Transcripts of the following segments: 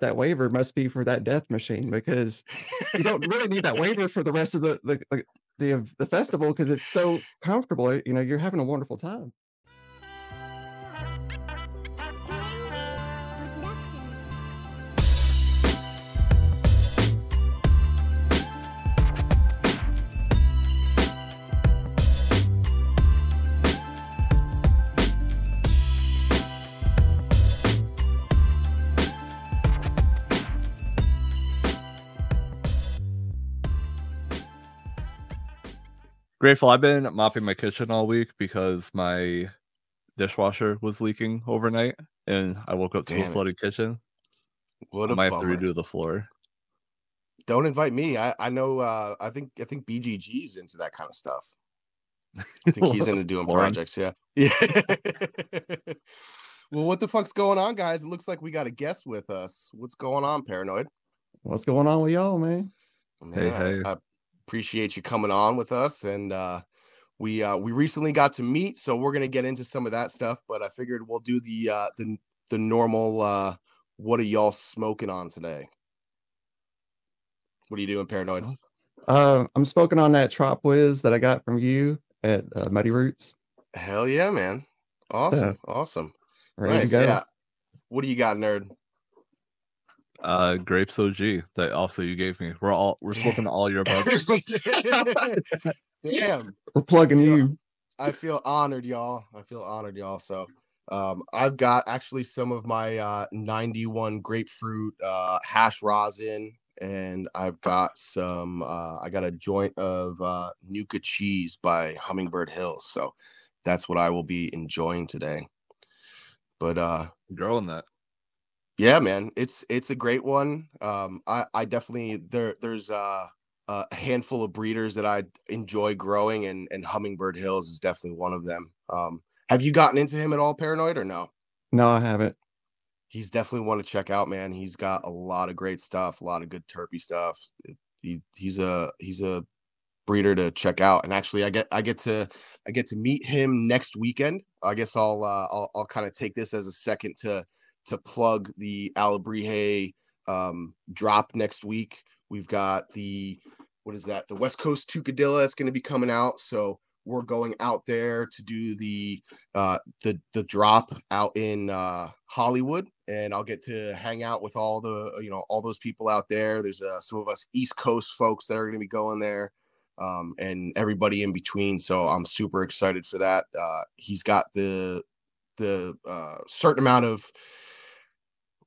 that waiver must be for that death machine because you don't really need that waiver for the rest of the festival because it's so comfortable. You're having a wonderful time. Grateful. I've been mopping my kitchen all week because my dishwasher was leaking overnight, and I woke up to a Damn it. flooded kitchen. What I a might have to bummer. redo the floor. Don't invite me. I know, I think BGG's into that kind of stuff. I think he's into doing Flooring. projects, yeah. Yeah. Well, what the fuck's going on, guys? It looks like we got a guest with us. What's going on, Paranoid? What's going on with y'all, man? Hey, Man, hey. I appreciate you coming on with us, and we recently got to meet, so we're gonna get into some of that stuff. But I figured we'll do the normal. What are y'all smoking on today? What are you doing, Paranoid? I'm smoking on that Trop Whiz that I got from you at Muddy Roots. Hell yeah, man! Uh, Awesome, awesome, Ready to nice. go. Yeah. What do you got, nerd? Grapes OG that also you gave me. We're smoking Damn. all your buds. Damn. We're I plugging feel you. I feel honored, y'all. I feel honored, y'all. So I've got actually some of my 91 grapefruit hash rosin, and I've got some I got a joint of Nuka cheese by Hummingbird Hills. So that's what I will be enjoying today. But Growing that. yeah, man, it's a great one. I definitely there's a handful of breeders that I enjoy growing, and Hummingbird Hills is definitely one of them. Have you gotten into him at all, Paranoid, or no? No, I haven't. He's definitely one to check out, man. He's got a lot of great stuff, a lot of good terpy stuff. He's a breeder to check out, and actually, I get to meet him next weekend. I guess I'll kind of take this as a second to plug the Alabrije drop next week. We've got what is that? The West Coast Tukadilla that's going to be coming out. So we're going out there to do the drop out in Hollywood, and I'll get to hang out with all those people out there. There's some of us East Coast folks that are going to be going there, and everybody in between. So I'm super excited for that. He's got the certain amount of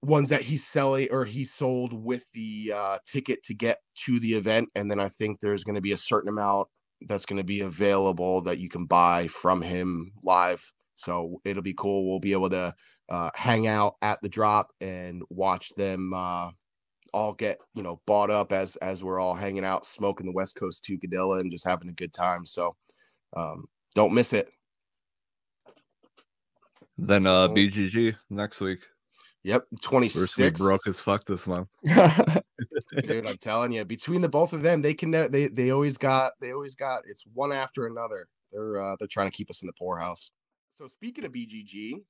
ones that he's selling or he sold with the ticket to get to the event, and then I think there's going to be a certain amount that's going to be available that you can buy from him live. So it'll be cool. We'll be able to hang out at the drop and watch them all get bought up as we're all hanging out smoking the West Coast Tukadilla and just having a good time. So don't miss it. Then BGG next week. Yep, We're just gonna be broke 26. as fuck this month. Dude, I'm telling you, between the both of them, they always got it's one after another. They're trying to keep us in the poorhouse. So speaking of BGG,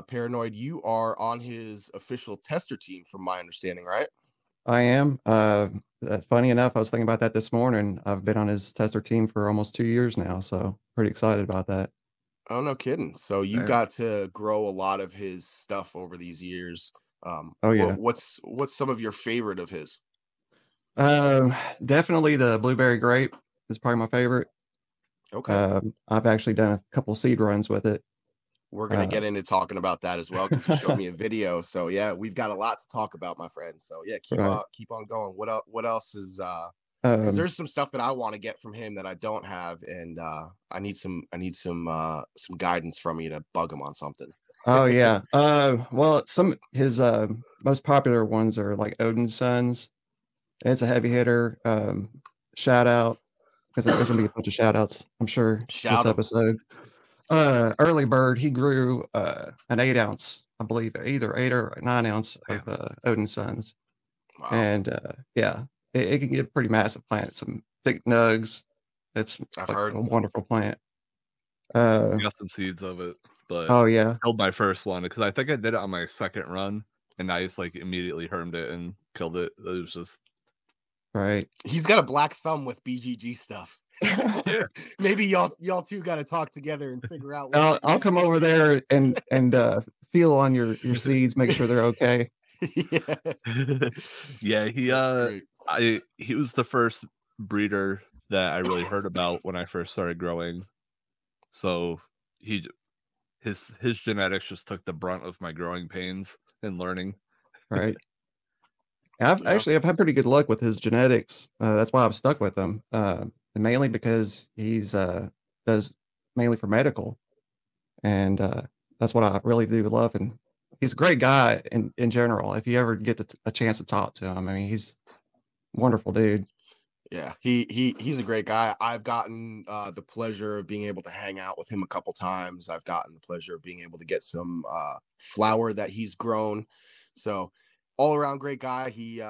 Paranoid, you are on his official tester team, from my understanding, right? I am. Funny enough, I was thinking about that this morning. I've been on his tester team for almost 2 years now, so pretty excited about that. Oh, no kidding. So you've Damn. got to grow a lot of his stuff over these years. Oh yeah. What's some of your favorite of his? Definitely the blueberry grape is probably my favorite. Okay. I've actually done a couple seed runs with it. We're gonna Uh, get into talking about that as well because you showed me a video. So yeah, we've got a lot to talk about, my friend. So yeah, right. keep on going. What else is because Um, there's some stuff that I want to get from him that I don't have, and I need some guidance from you to bug him on something. oh yeah. Well, some his most popular ones are like Odin Sons. It's a heavy hitter. Shout out because there's gonna be a bunch of shout outs, I'm sure, this Shout him. episode. Early Bird, he grew an 8 ounce, I believe, either 8 or 9 ounce of Damn. Odin Sons. Wow, And yeah, it can get pretty massive plant, some thick nugs. It's I've like heard. a wonderful plant. Uh, I got some seeds of it, but oh yeah. killed my first one because I think I did it on my second run, and I just like immediately hermed it and killed it. It was just right. He's got a black thumb with BGG stuff. Maybe y'all two got to talk together and figure out. I'll come over there and feel on your seeds, make sure they're okay. yeah. That's great. He was the first breeder that I really heard about when I first started growing. So his genetics just took the brunt of my growing pains and learning. Right. I've had pretty good luck with his genetics. That's why I've stuck with him. And mainly because he's does mainly for medical, and that's what I really do love. And he's a great guy in general. If you ever get a chance to talk to him, I mean, he's a wonderful dude. Yeah, he's a great guy. I've gotten the pleasure of being able to hang out with him a couple times. I've gotten the pleasure of being able to get some flower that he's grown. So all around great guy. He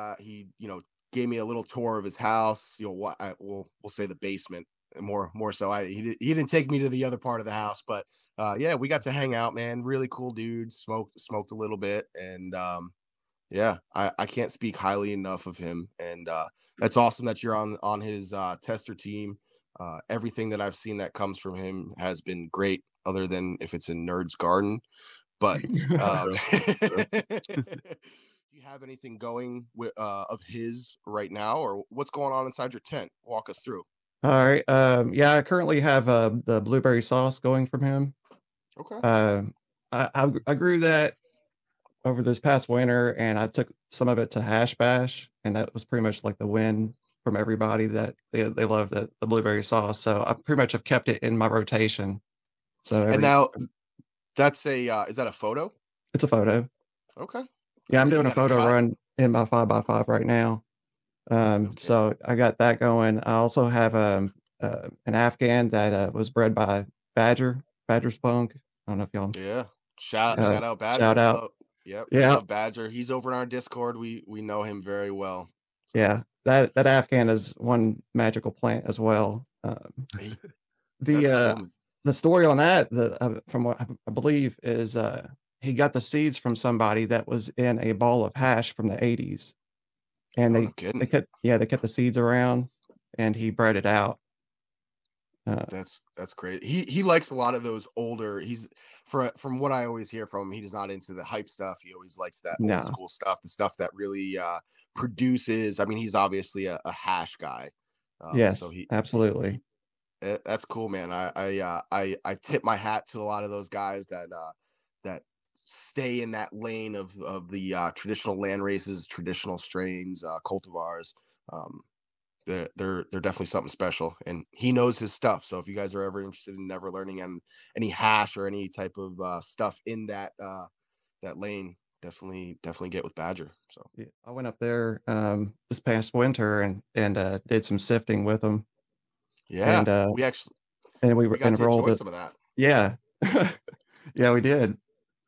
gave me a little tour of his house. We'll say the basement more so. He didn't take me to the other part of the house, but yeah, we got to hang out, man. Really cool dude. Smoked a little bit, and yeah, I can't speak highly enough of him, and that's awesome that you're on his tester team. Everything that I've seen that comes from him has been great, other than if it's in Nerd's Garden. But do you have anything going with of his right now, or what's going on inside your tent? Walk us through. All right. Yeah, I currently have the blueberry sauce going from him. Okay. I grew that over this past winter, and I took some of it to Hash Bash, and that was pretty much like the win from everybody that they love the blueberry sauce. So I pretty much have kept it in my rotation. So And now that's is that a photo? it's a photo. Okay. Yeah, I'm You doing a got photo cut? run in my 5x5 right now. Okay. So I got that going. I also have an Afghan that was bred by Badger Spunk. I don't know if y'all Yeah. Shout out Badger. shout out. We Yeah, love Badger. He's over in our Discord. We know him very well. So. yeah. That Afghan is one magical plant as well. That's cool. The story on that, from what I believe, is he got the seeds from somebody that was in a ball of hash from the 80s, and No kidding. they kept the seeds around, and he bred it out. That's great. He likes a lot of those older. He's from what I always hear from him, he is not into the hype stuff. He always likes that old No. school stuff, the stuff that really produces. I mean, he's obviously a hash guy. Yes, So absolutely. that's cool, man. I tip my hat to a lot of those guys that stay in that lane of the traditional land races, traditional strains, cultivars. They're definitely something special, and he knows his stuff. So if you guys are ever interested in never learning any hash or any type of stuff in that lane, definitely get with Badger. So Yeah, I went up there this past winter and did some sifting with him. yeah, And we we got to enrolled enjoy it. some of that. Yeah. Yeah, we did.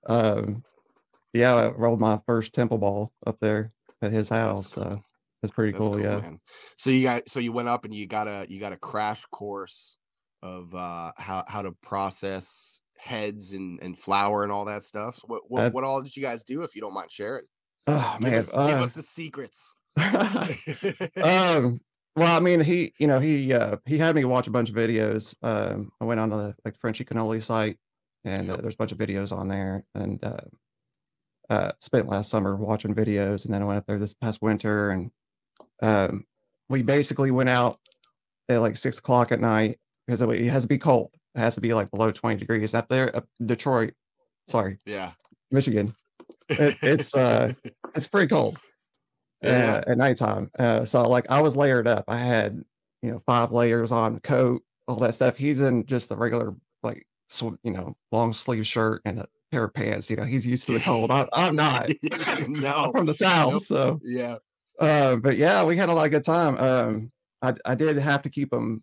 Yeah, I rolled my first temple ball up there at his house. Cool. So it's pretty That's cool. Yeah. man. So you went up and you got a crash course of how to process heads and flour and all that stuff. What all did you guys do, if you don't mind sharing? Oh Give man. us the secrets. Well, I mean, he had me watch a bunch of videos. I went on the Frenchy Cannoli site, and there's a bunch of videos on there, and spent last summer watching videos, and then I went up there this past winter, and we basically went out at like 6 o'clock at night because it has to be cold. It has to be like below 20 degrees up there. Detroit, sorry, Yeah, Michigan. It's pretty cold. yeah. At nighttime. So like I was layered up. I had 5 layers on, coat, all that stuff. He's in just a regular like long sleeve shirt and a pair of pants. He's used to the cold. I'm not. No, I'm from the South, nope. so Yeah. but yeah, we had a lot of good time. I did have to keep him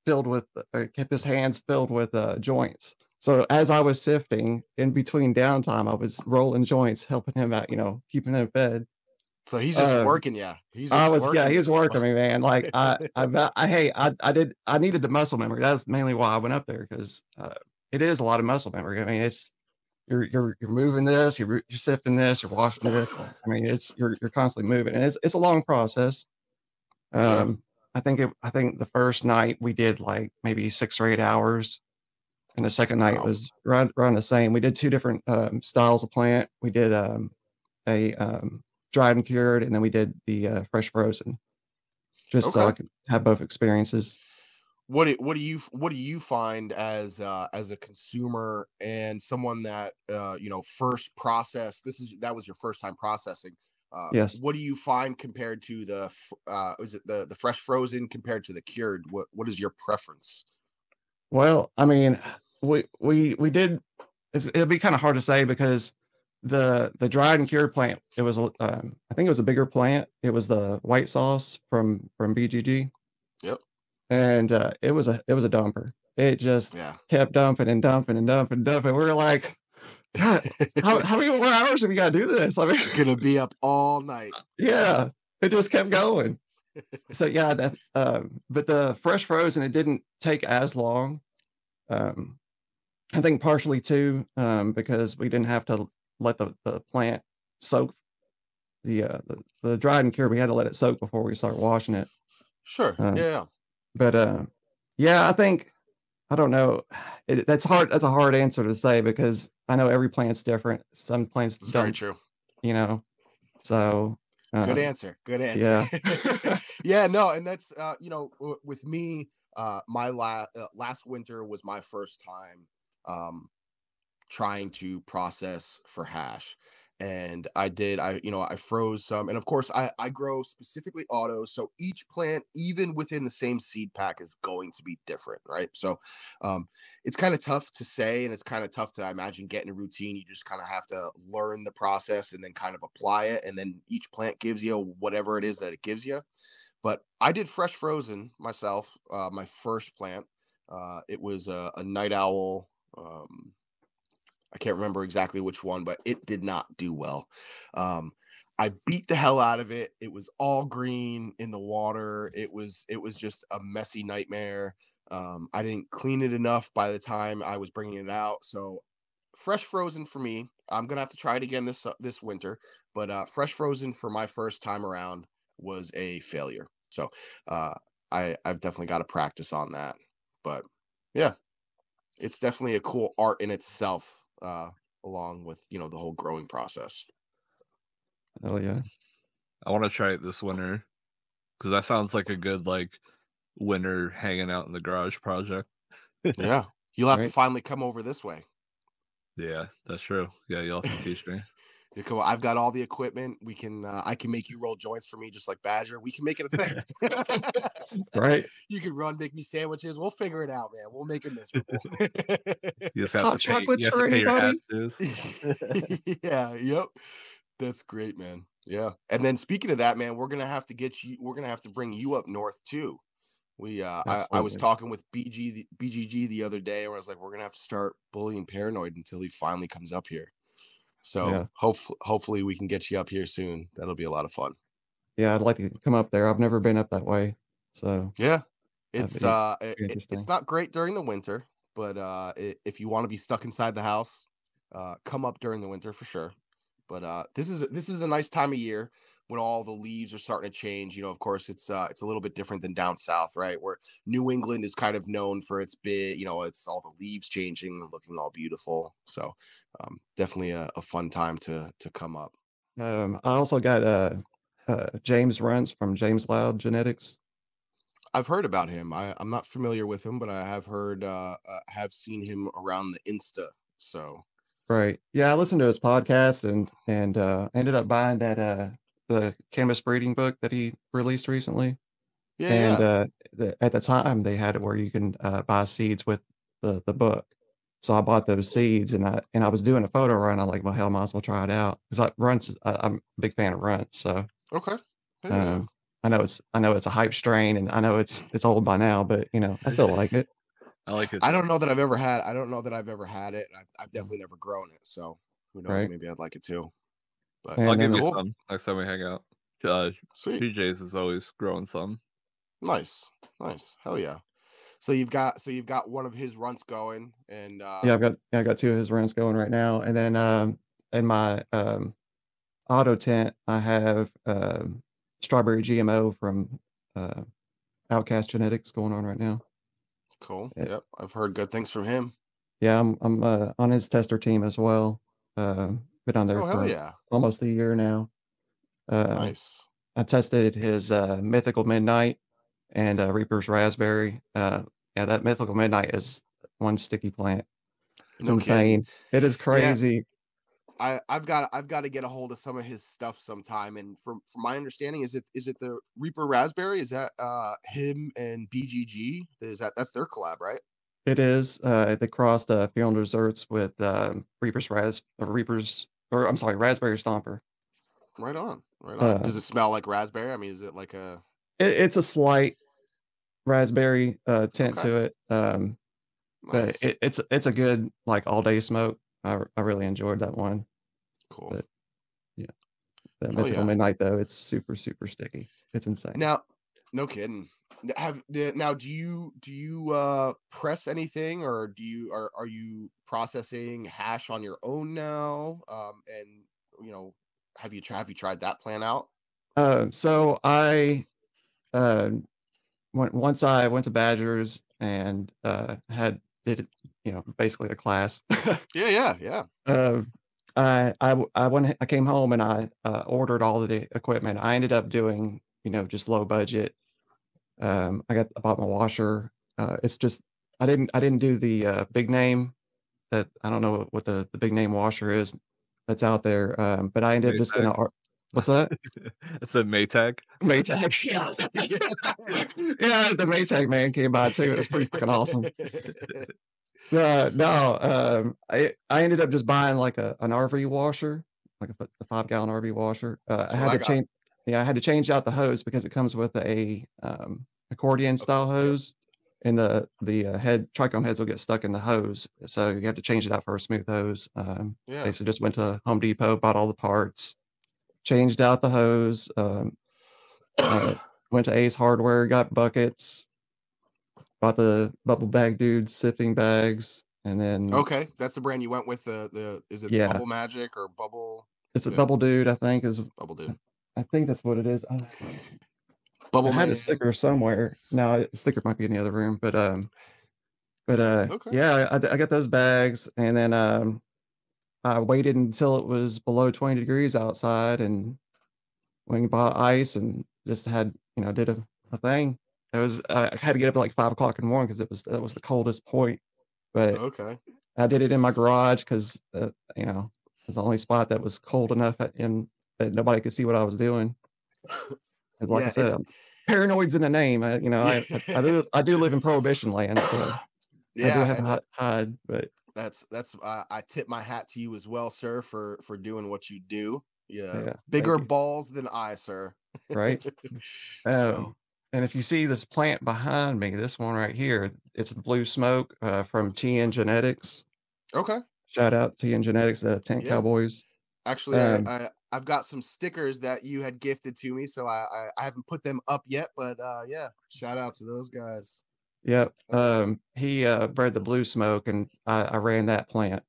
filled with kept his hands filled with joints. So as I was sifting in between downtime, I was rolling joints, helping him out, keeping him fed. So he's just working, yeah. He's I just was, working. yeah, he was working me, man. Like I needed the muscle memory. That's mainly why I went up there, because it is a lot of muscle memory. I mean, you're moving this, you're sifting this, you're washing this. I mean, you're constantly moving, and it's a long process. Yeah. I think the first night we did like maybe 6 or 8 hours, and the second night Wow. was around the same. We did two different styles of plant. We did a dried and cured, and then we did the fresh frozen, just so Okay. I could have both experiences. What do you find as a consumer and someone that first process, that was your first time processing, Yes. what do you find compared to is it the fresh frozen compared to the cured? What is your preference? Well, I mean, we did. It'd be kind of hard to say because the dried and cured plant. It was I think it was a bigger plant. It was the white sauce from BGG, Yep. and it was a dumper. It just Yeah. kept dumping and dumping and dumping and dumping. We were like, God, how many more hours do we got to do this? I mean, Gonna be up all night. yeah, it just kept going. So yeah, but the fresh frozen, it didn't take as long. Um, I think partially too, because we didn't have to let the plant soak the dried and cured. We had to let it soak before we start washing it. Sure. Um, Yeah. but yeah, I think I don't know. That's hard. That's a hard answer to say because I know every plant's different. Some plants It's very don't, true. you know. So Good um, answer. Good answer. yeah, Yeah, no, and that's with me, my last winter was my first time um trying to process for hash. And I froze some, and of course I grow specifically autos, so each plant, even within the same seed pack, is going to be different, right? So it's kind of tough to say, and it's kind of tough to, I imagine, get in a routine. You just kind of have to learn the process and then kind of apply it, and then each plant gives you whatever it is that it gives you. But I did fresh frozen myself, my first plant. It was a night owl. I can't remember exactly which one, but it did not do well. Um, I beat the hell out of it. It was all green in the water. It was just a messy nightmare. I didn't clean it enough by the time I was bringing it out. So fresh frozen for me. I'm gonna have to try it again this winter, but fresh frozen for my first time around was a failure. So uh, I've definitely got to practice on that. But yeah, it's definitely a cool art in itself, along with the whole growing process. oh yeah, I want to try it this winter because that sounds like a good like winter hanging out in the garage project. Yeah, you'll have to right. finally come over this way. Yeah, that's true. Yeah, you'll have to teach me. You come, I've got all the equipment. We can I can make you roll joints for me, just like Badger. We can make it a thing. Right. You can run, make me sandwiches. We'll figure it out, man. We'll make it miserable. You just have Hot to pay. chocolates You have for to pay your anybody? hash dues. Yeah, yep. That's great, man. Yeah. And then speaking of that, man, we're gonna have to bring you up north too. I was Absolutely. talking with BGG the other day, where I was like, we're gonna have to start bullying Paranoid until he finally comes up here. So Yeah. hopefully we can get you up here soon. That'll be a lot of fun. Yeah, I'd like to come up there. I've never been up that way, so Yeah. that'd It's be it's interesting. not great during the winter, but if you want to be stuck inside the house, come up during the winter for sure. But this is a nice time of year when all the leaves are starting to change. Of course, it's a little bit different than down south, right? Where New England is kind of known for its big, it's all the leaves changing and looking all beautiful. So definitely a fun time to come up. I also got James Runts from James Loud Genetics. I've heard about him. I'm not familiar with him, but I have heard have seen him around the Insta. So Right. Yeah, I listened to his podcast and ended up buying the cannabis breeding book that he released recently. yeah, And yeah. at the time they had it where you can buy seeds with the book. So I bought those seeds and I was doing a photo run. I'm like, well, hell, might as well try it out because I'm a big fan of runts. So Okay. Yeah. um, I know it's a hype strain and I know it's old by now, but I still like it. I like it I too. don't know that I've ever had. I don't know that I've ever had it. I've definitely never grown it. So who knows? Right. Maybe I'd like it too. But I'll And give then you cool. some next time we hang out. Sweet. PJ's is always growing some. Nice. Nice. Hell yeah. So you've got one of his runts going, and Yeah, I got two of his runs going right now, and then in my auto tent, I have strawberry GMO from uh, Outcast Genetics going on right now. cool. Eh, Yep, I've heard good things from him. Yeah, I'm on his tester team as well. Been on there Oh hell for yeah, almost a year now. Uh, nice. I tested his Mythical Midnight and Reaper's Raspberry. Yeah, that Mythical Midnight is one sticky plant. It's No kidding. insane. It is Yeah, crazy. I've got to get a hold of some of his stuff sometime. And from my understanding, is it the Reaper Raspberry? Is that him and BGG? That's their collab, right? It is. They crossed Field Desserts with Reaper's, or I'm sorry, Raspberry Stomper. Right on, right on. Uh, Does it smell like raspberry? I mean, is it like a it's a slight raspberry tint okay, to it, but nice, it's a good like all day smoke. I really enjoyed that one. cool. But yeah, that Hell Mythical yeah. Midnight though, it's super sticky. It's insane. Now, no kidding. Now do you press anything, or are you processing hash on your own now? And you know, have you tried that plan out? So I uh, once I went to Badgers and did basically a class. Yeah, yeah, yeah. uh, I came home and I ordered all of the equipment. I ended up doing just low budget. I bought my washer. It's just I didn't do the big name. That I don't know what the big name washer is that's out there. But I ended up just Maytag. gonna what's that? It's a Maytag. Maytag. Yeah. Yeah, the Maytag man came by too. It was pretty freaking awesome. No, I ended up just buying like an RV washer, like a 5 gallon RV washer. That's what I got. I had to change out the hose because it comes with a accordion style Yep. hose, and the head trichome heads will get stuck in the hose, so you have to change it out for a smooth hose. Yeah. Basically, just went to Home Depot, bought all the parts, changed out the hose. Uh, Went to Ace Hardware, got buckets, bought the bubble bag dude sifting bags, and then Okay, that's the brand you went with. The is it yeah, Bubble Magic or Bubble? it's a Yeah, bubble dude. Bubble Dude. I think that's what it is. I Bubble had the Man. sticker somewhere. No, the sticker might be in the other room, but Okay. yeah, I got those bags, and then I waited until it was below 20 degrees outside, and went and bought ice, and just had did a thing. It was I had to get up at like 5 o'clock in the morning because that was the coldest point, but Okay. I did it in my garage because it's the only spot that was cold enough in that nobody could see what I was doing. Because like I Yeah, said, it's paranoid's in the name. yeah. I do live in prohibition land, so I do Yeah, have and a hide, but that's I tip my hat to you as well, sir, for doing what you do. Yeah, yeah, thank bigger you. balls than I, sir. Right. So And if you see this plant behind me, this one right here, it's blue smoke from TN okay, Shout out TN Genetics, the Tent yeah. Cowboys. Actually, Um, I've got some stickers that you had gifted to me, so I haven't put them up yet, but yeah, shout out to those guys. yep. Hell yeah, He bred the blue smoke, and I ran that plant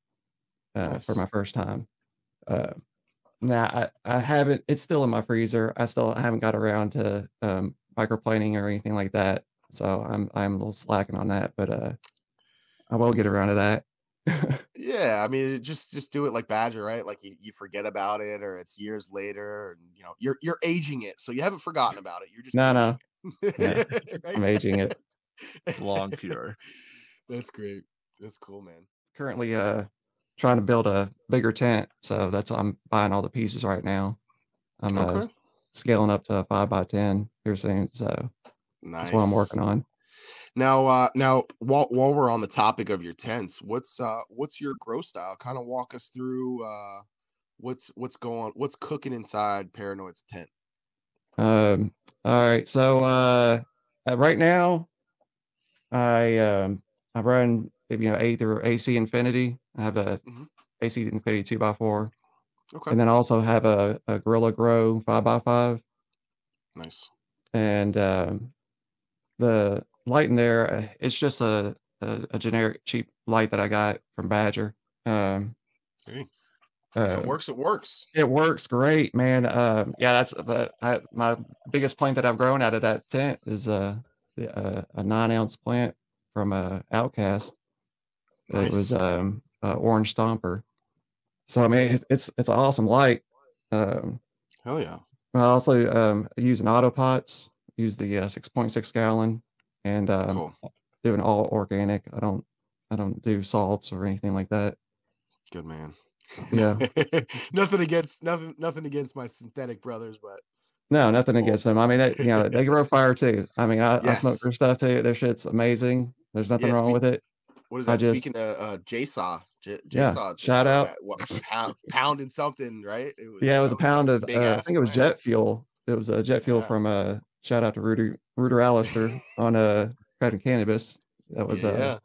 for nice. my first time. Uh, Now I haven't. It's still in my freezer. I haven't got around to microplaning or anything like that. So I'm a little slacking on that, but I will get around to that. Yeah, I mean, just do it like Badger, right? Like you forget about it, or it's years later, and you're aging it, so you haven't forgotten about it. You're just No, aging no, yeah, it, right? I'm aging it. Long cure. That's great. That's cool, man. Currently trying to build a bigger tent, so I'm buying all the pieces right now. I'm Okay, scaling up to a 5 by 10 here soon, so that's what I'm working nice. on. Now, while we're on the topic of your tents, what's your grow style? Kind of walk us through what's cooking inside Paranoid's tent. All right, so right now I run A through AC Infinity. I have a Mhm. AC Infinity 2 by 4, Okay, and then I also have a Gorilla Grow 5 by 5. nice. And the light in there, it's just a generic cheap light that I got from Badger. Um, Hey, if it uh, works, it works. it works great, man. Yeah, that's my biggest plant that I've grown out of that tent is a 9-ounce plant from Outcast. It was Nice. orange stomper. So I mean, it's an awesome light. Um, Hell yeah. I also use an autopots, use the 6.6 gallon, and Cool. do an all organic. I don't do salts or anything like that. Good man. Yeah. nothing against my synthetic brothers, but No, that's nothing against them. awesome. I mean, they grow fire too. I mean, I smoke Yes. their stuff too. Their shit's amazing. There's nothing Yeah. wrong with it. What is I that? just, Speaking of yeah, JSaw just shout grown out. that what pound and something, right? Yeah, it was That a was pound a of, big I ass think it was plant. jet fuel. It was a jet fuel Yeah. from, shout out to Rooter Allister on Credit Cannabis. That was, Yeah.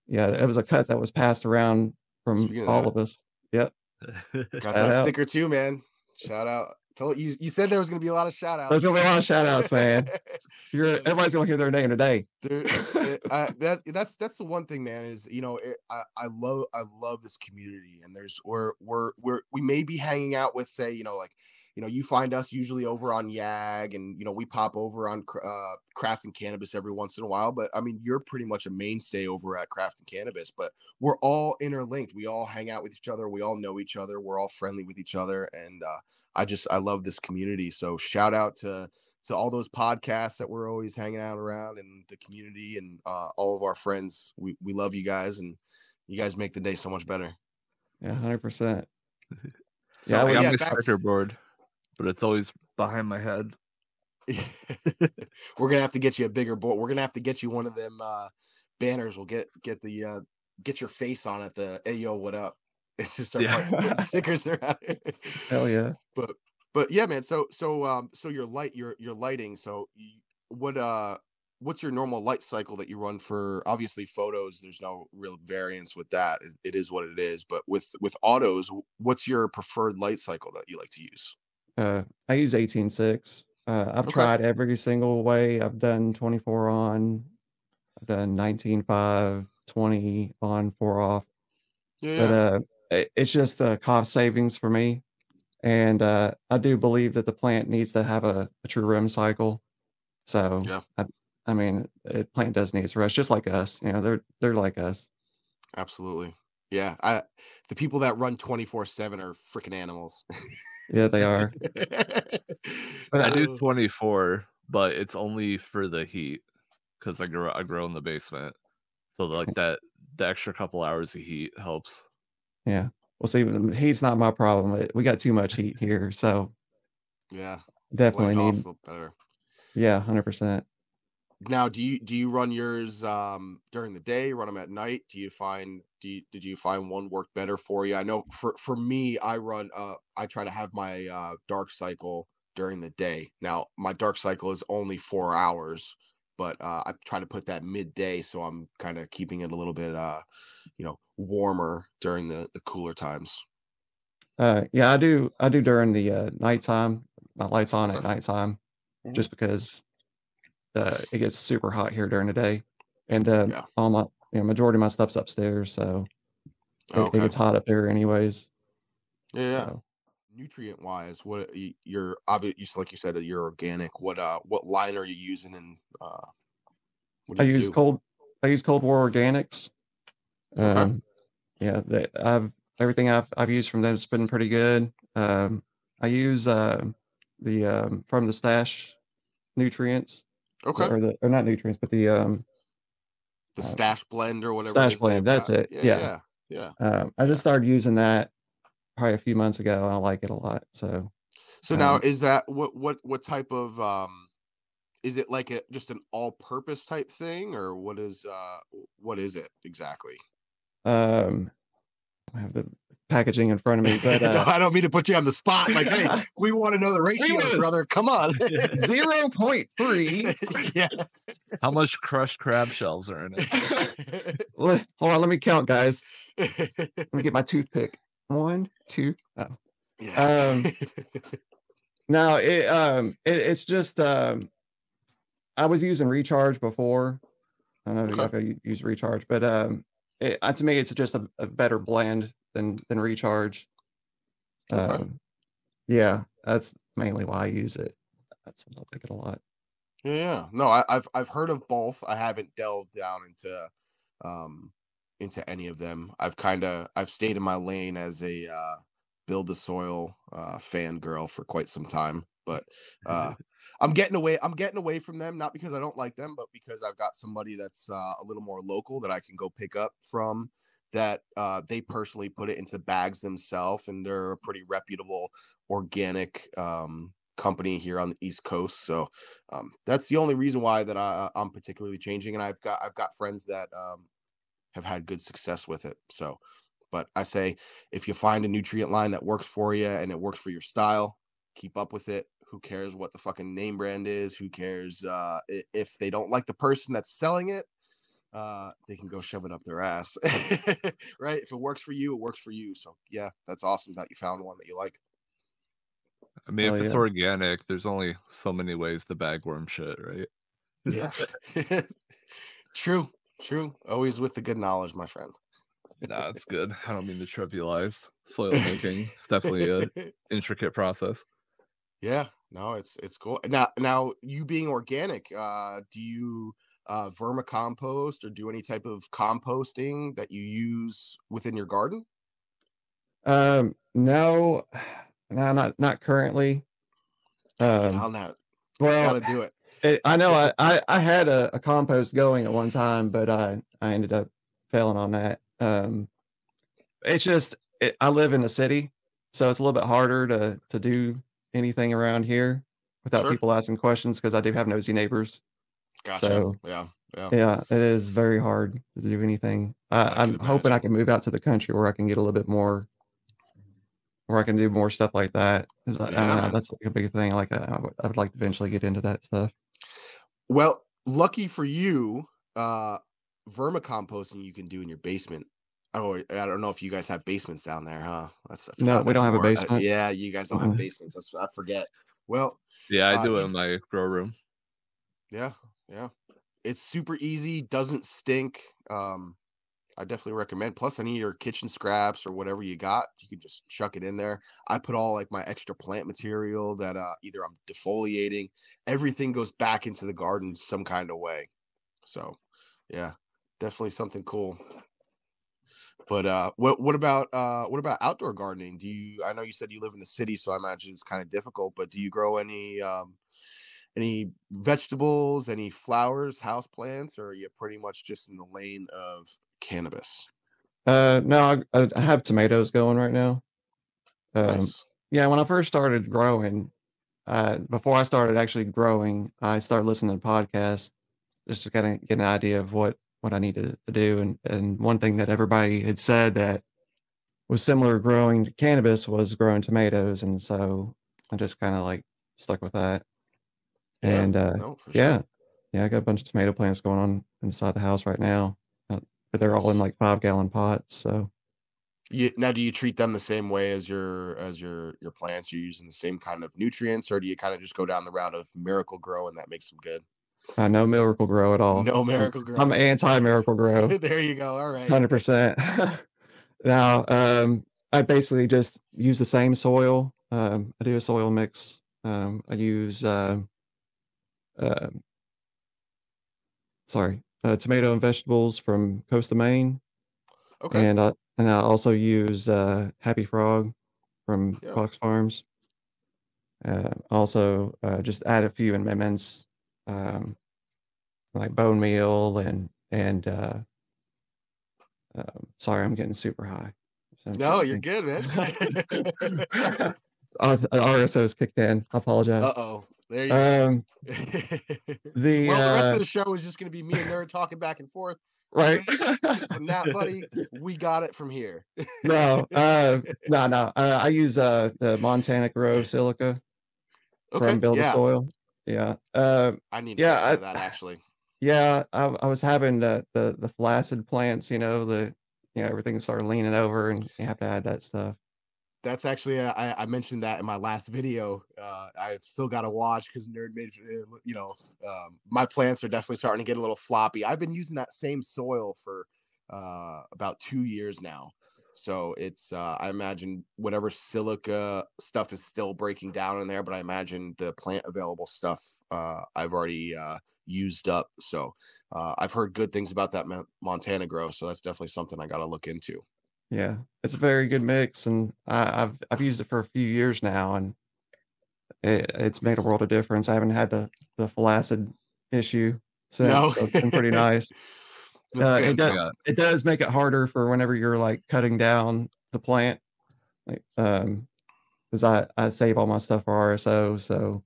yeah, it was a cut that was passed around from Speaking of all that, of us. Yep. got Shout that out. sticker too, man. Shout out. Told you, you said there was gonna be a lot of shout There's outs. gonna be a lot of shout outs, man. Everybody's gonna hear their name today. That's the one thing, man. Is I love this community, and we may be hanging out with, say, you find us usually over on Yag, and we pop over on Craft and Cannabis every once in a while. But I mean, you're pretty much a mainstay over at Craft and Cannabis. But we're all interlinked. We all hang out with each other. We all know each other. We're all friendly with each other, and I love this community. So shout out to all those podcasts that we're always hanging out around, and the community, and all of our friends. We love you guys, and you guys make the day so much better. Yeah, 100%. So Yeah, I got yeah, my back sticker board, but it's always behind my head. we're gonna have to get you a bigger board. We're gonna have to get you one of them banners. We'll get get your face on it. The hey yo, what up? It's just start putting stickers around it. hell yeah. But yeah, man. So your lighting. So what's your normal light cycle that you run for? Obviously, photos. There's no real variance with that. It is what it is. But with autos, what's your preferred light cycle that you like to use? I use 18.6. I've Okay. tried every single way. I've done 24 on, I've done 19.5, 20 on, 4 off. But Yeah. it's just cost savings for me. And I do believe that the plant needs to have a true REM cycle. So Yeah. I mean, the plant does need its rest, just like us. They're like us. Absolutely. Yeah. The people that run 24/7 are freaking animals. Yeah, they are. But I do 24, but it's only for the heat because I grow in the basement. So like that the extra couple hours of heat helps. yeah. Well, see, the heat's not my problem. We got too much heat here, so Yeah. Let definitely it off need. a little better. Yeah, 100%. Now, do you run yours during the day, run them at night? Did you find one work better for you? I know for me, I try to have my dark cycle during the day. Now, my dark cycle is only 4 hours, but I try to put that midday, so I'm kind of keeping it a little bit warmer during the cooler times. Yeah, I do during the nighttime. My lights on at Okay. nighttime, Mhm. just because it gets super hot here during the day, and Yeah. all my majority of my stuff's upstairs, so it Okay. gets hot up there anyways. Yeah. Yeah. So Nutrient wise, what you're obvious, like you said, that you're organic. What line are you using, and what do I you use do? cold I use Cold War Organics. Okay. Um, yeah, everything I've used from them has been pretty good. I use the from the stash nutrients, Okay. or not nutrients, but the The uh, stash blend or whatever it stash is they've blend. That's got. it. Yeah. Yeah. Yeah. Yeah. I Yeah. just started using that probably a few months ago, and I like it a lot. So So now, um, is that what type of is it like a just an all purpose type thing, or what is it exactly? um, I have the packaging in front of me, but No, I don't mean to put you on the spot. Like, hey, we want to know the ratios, brother. Come on. 0.3. Yeah. How much crushed crab shells are in it? Hold on, let me count, guys. Let me get my toothpick. 1, 2. Oh. Yeah. Um, no, it's just I was using Recharge before. I don't know if Okay. you use Recharge, but to me, it's just a better blend than Recharge. Okay. Yeah, that's mainly why I use it. That's what I like it a lot. Yeah. No, I've heard of both. I haven't delved down um into any of them. I've stayed in my lane as a build the soil fangirl for quite some time. But I'm getting away from them, not because I don't like them, but because I've got somebody that's a little more local that I can go pick up from, that they personally put it into bags themselves, and they're a pretty reputable organic company here on the East Coast. So that's the only reason why that I'm particularly changing, and I've got friends that have had good success with it. So, but I say, if you find a nutrient line that works for you and it works for your style, keep up with it. Who cares what the fucking name brand is? Who cares if they don't like the person that's selling it? They can go shove it up their ass. Right? If it works for you, it works for you. So yeah, that's awesome that you found one that you like. I mean, Oh if it's yeah, organic, there's only so many ways to bagworm shit, right? Yeah. True. True. Always with the good knowledge, my friend. Nah, it's good. I don't mean to trivialize soil making. It's definitely a intricate process. Yeah, no, it's cool. Now you being organic, do you vermicompost or do any type of composting that you use within your garden? no, no, not currently. Gotta get Um, on that. well, Gotta do it. I know I had a compost going at one time, but I ended up failing on that. It's just I live in the city, so it's a little bit harder to do anything around here without Sure. people asking questions because I do have nosy neighbors. Gotcha. So Yeah. Yeah. yeah, it is very hard to do anything. I can I'm hoping I imagine. can move out to the country where I can get a little bit more, where I can do more stuff like that. 'Cause I Yeah, know man. that's like a big thing. Like I would like to eventually get into that stuff. Well, lucky for you, uh vermicomposting you can do in your basement. Oh, I don't know if you guys have basements down there, huh? I No, forgot we that's don't have a more basement. yeah, you guys don't have Mm-mm. basements. I forget. Well, Yeah, I do it you in my grow room. yeah, yeah. It's super easy, doesn't stink. I definitely recommend. Plus, any of your kitchen scraps or whatever you got, you can just chuck it in there. I put all like my extra plant material that either I'm defoliating, everything goes back into the garden some kind of way. So, yeah, definitely something cool. But what about outdoor gardening? Do you I know you said you live in the city, so I imagine it's kind of difficult, but do you grow any vegetables, any flowers, house plants, or are you pretty much just in the lane of cannabis? No, I have tomatoes going right now. Um, Nice. yeah, when I first started growing, before I started actually growing, I started listening to podcasts just to kind of get an idea of what I needed to do. And one thing that everybody had said that was similar to growing cannabis was growing tomatoes, and so I just kind of like stuck with that. Yeah. And No, for yeah, sure. yeah, I got a bunch of tomato plants going on inside the house right now, but they're all in Nice. like 5 gallon pots. So Now, do you treat them the same way as your plants? You're using the same kind of nutrients, or do you kind of just go down the route of miracle grow and that makes them good? no Miracle Grow at all. No I'm, miracle I'm grow. anti Miracle Grow, There you go. All right. 100%. Now, I basically just use the same soil. I do a soil mix. I use uh, tomato and vegetables from coast of Maine, Okay. and I also use Happy Frog from Yeah. Fox Farms. Also, just add a few amendments, um, like bone meal sorry, I'm getting super high. So I'm trying No, to you're think. good, man. RSO's kicked in. I apologize. Uh-oh. There you go. Um, the Well, the rest of the show is just going to be me and Nerd talking back and forth. You right. ain't shit from that, buddy. We got it from here. No, no. I use the Montana Grove silica from Okay. Build a Yeah. Soil. Yeah. I need to get some Yeah. of that actually. Yeah. I was having the flaccid plants. Everything started leaning over, and you have to add that stuff. That's actually I mentioned that in my last video. I've still got to watch because Nerd made my plants are definitely starting to get a little floppy. I've been using that same soil for about 2 years now, so it's I imagine whatever silica stuff is still breaking down in there, but I imagine the plant available stuff I've already used up. So I've heard good things about that Montana grow, so that's definitely something I got to look into. Yeah, it's a very good mix, and I've used it for a few years now, and it's made a world of difference. I haven't had the flaccid issue since, No, so it's been pretty nice. that's It good, does man. Yeah. it does make it harder for whenever you're, like, cutting down the plant, like, 'cause I save all my stuff for RSO, so,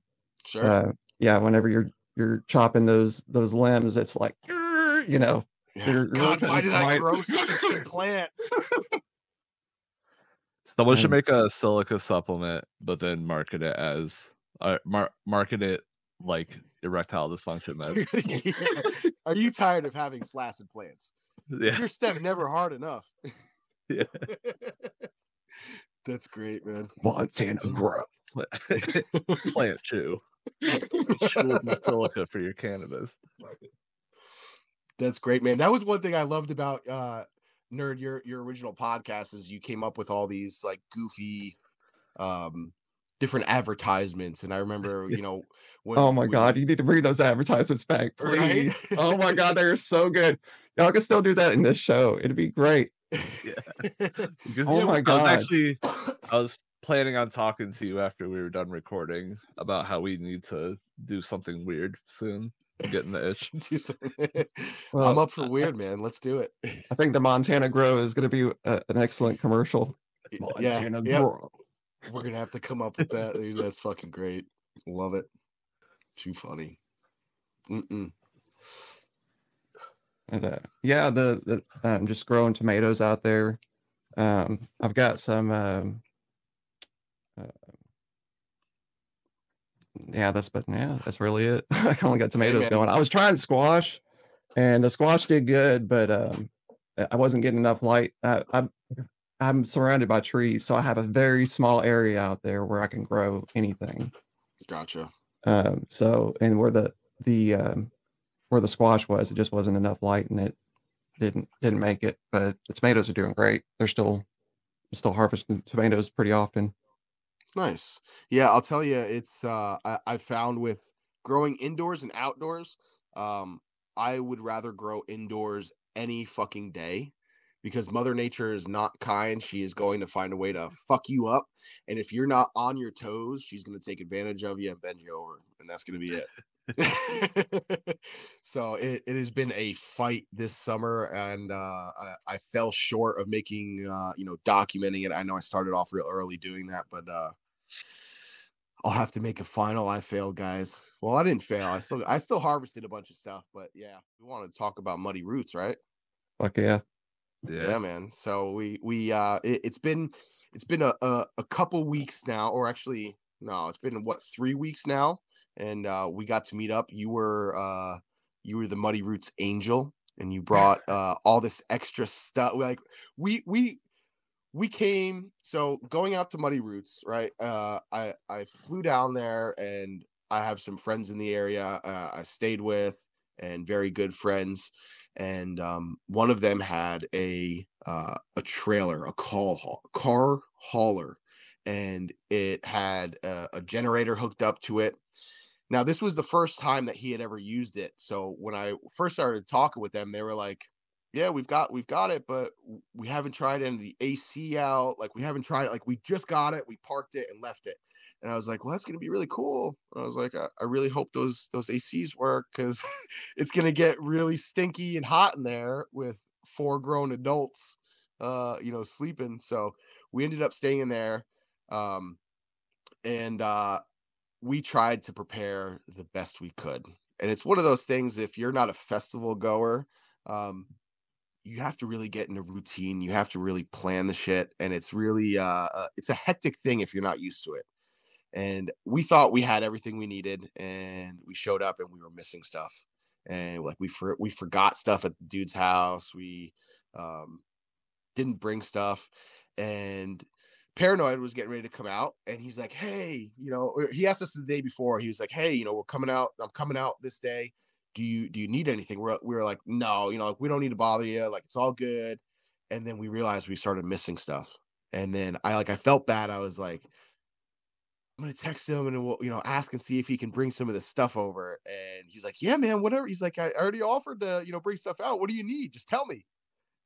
Sure. yeah, whenever you're chopping those limbs, it's like, you know, Yeah. you're God, ripping why this did I plant. grow such a big plant? Someone should And make a silica supplement, but then market it as market it like erectile dysfunction meds. Yeah. Are you tired of having flaccid plants? Is Yeah, your stem never hard enough? yeah. That's great, man. Montana grow. Plant chew. Chewable silica for your cannabis. That's great, man. That was one thing I loved about Nerd, your original podcast is you came up with all these like goofy different advertisements. And I remember, Oh when my when god, you need to bring those advertisements back, right? please. Oh my god, they're so good. Y'all can still do that in this show. It'd be great. Yeah. Because Oh Yeah, my god. I was planning on talking to you after we were done recording about how we need to do something weird soon. I'm getting the itch. do something. I'm Well, up for weird, man. Let's do it. I think the Montana Grow is gonna be an excellent commercial. Yeah, Montana yep. Grow. We're gonna have to come up with that. Dude, that's fucking great. Love it. Too funny. Mm-mm. And, yeah, the just growing tomatoes out there. I've got some, uh, yeah, that's really it. I only got Hey, tomatoes man. going. I was trying squash, and the squash did good, but I wasn't getting enough light. I'm surrounded by trees, so I have a very small area out there where I can grow anything. Gotcha. So and where the squash was, it just wasn't enough light, and it didn't make it. But the tomatoes are doing great. Still harvesting tomatoes pretty often. Nice. Yeah, I'll tell you, it's I found with growing indoors and outdoors, um, I would rather grow indoors any fucking day because Mother Nature is not kind. She is going to find a way to fuck you up. And if you're not on your toes, she's gonna take advantage of you and bend you over, and that's gonna be it. So it has been a fight this summer, and I fell short of making documenting it. I know I started off real early doing that, but I'll have to make a final. I failed, guys. Well, I didn't fail. I still harvested a bunch of stuff, but yeah, we wanted to talk about muddy roots, right? Fuck yeah. Yeah, Yeah. man. So it's been a couple weeks now, or actually no, it's been what, 3 weeks now, and we got to meet up. You were the Muddy Roots angel, and you brought all this extra stuff. Like we came, so going out to Muddy Roots, right? I flew down there, and I have some friends in the area I stayed with, and very good friends. And one of them had a trailer, a car hauler, and it had a generator hooked up to it. Now, this was the first time that he had ever used it. So when I first started talking with them, they were like, "Yeah, we've got it, but we haven't tried any of the AC out. Like, we haven't tried it. Like, we just got it, we parked it and left it." And I was like, "Well, that's gonna be really cool." And I was like, "I really hope those ACs work because it's gonna get really stinky and hot in there with 4 grown adults, sleeping." So we ended up staying in there, um, and we tried to prepare the best we could. And it's one of those things, if you're not a festival goer, um, you have to really get in a routine. You have to really plan the shit. And it's really, it's a hectic thing if you're not used to it. And we thought we had everything we needed, and we showed up and we were missing stuff. And like we forgot stuff at the dude's house. We didn't bring stuff. And Paranoid was getting ready to come out, and he's like, "Hey, he asked us the day before. He was like, "Hey, we're coming out. I'm coming out this day. Do you need anything?" We were like, "No, like we don't need to bother you. Like it's all good." And then we realized we started missing stuff. And then I felt bad. I was like, "I'm gonna text him and we'll, ask and see if he can bring some of this stuff over." And he's like, "Yeah, man, whatever." He's like, "I already offered to, bring stuff out. What do you need? Just tell me."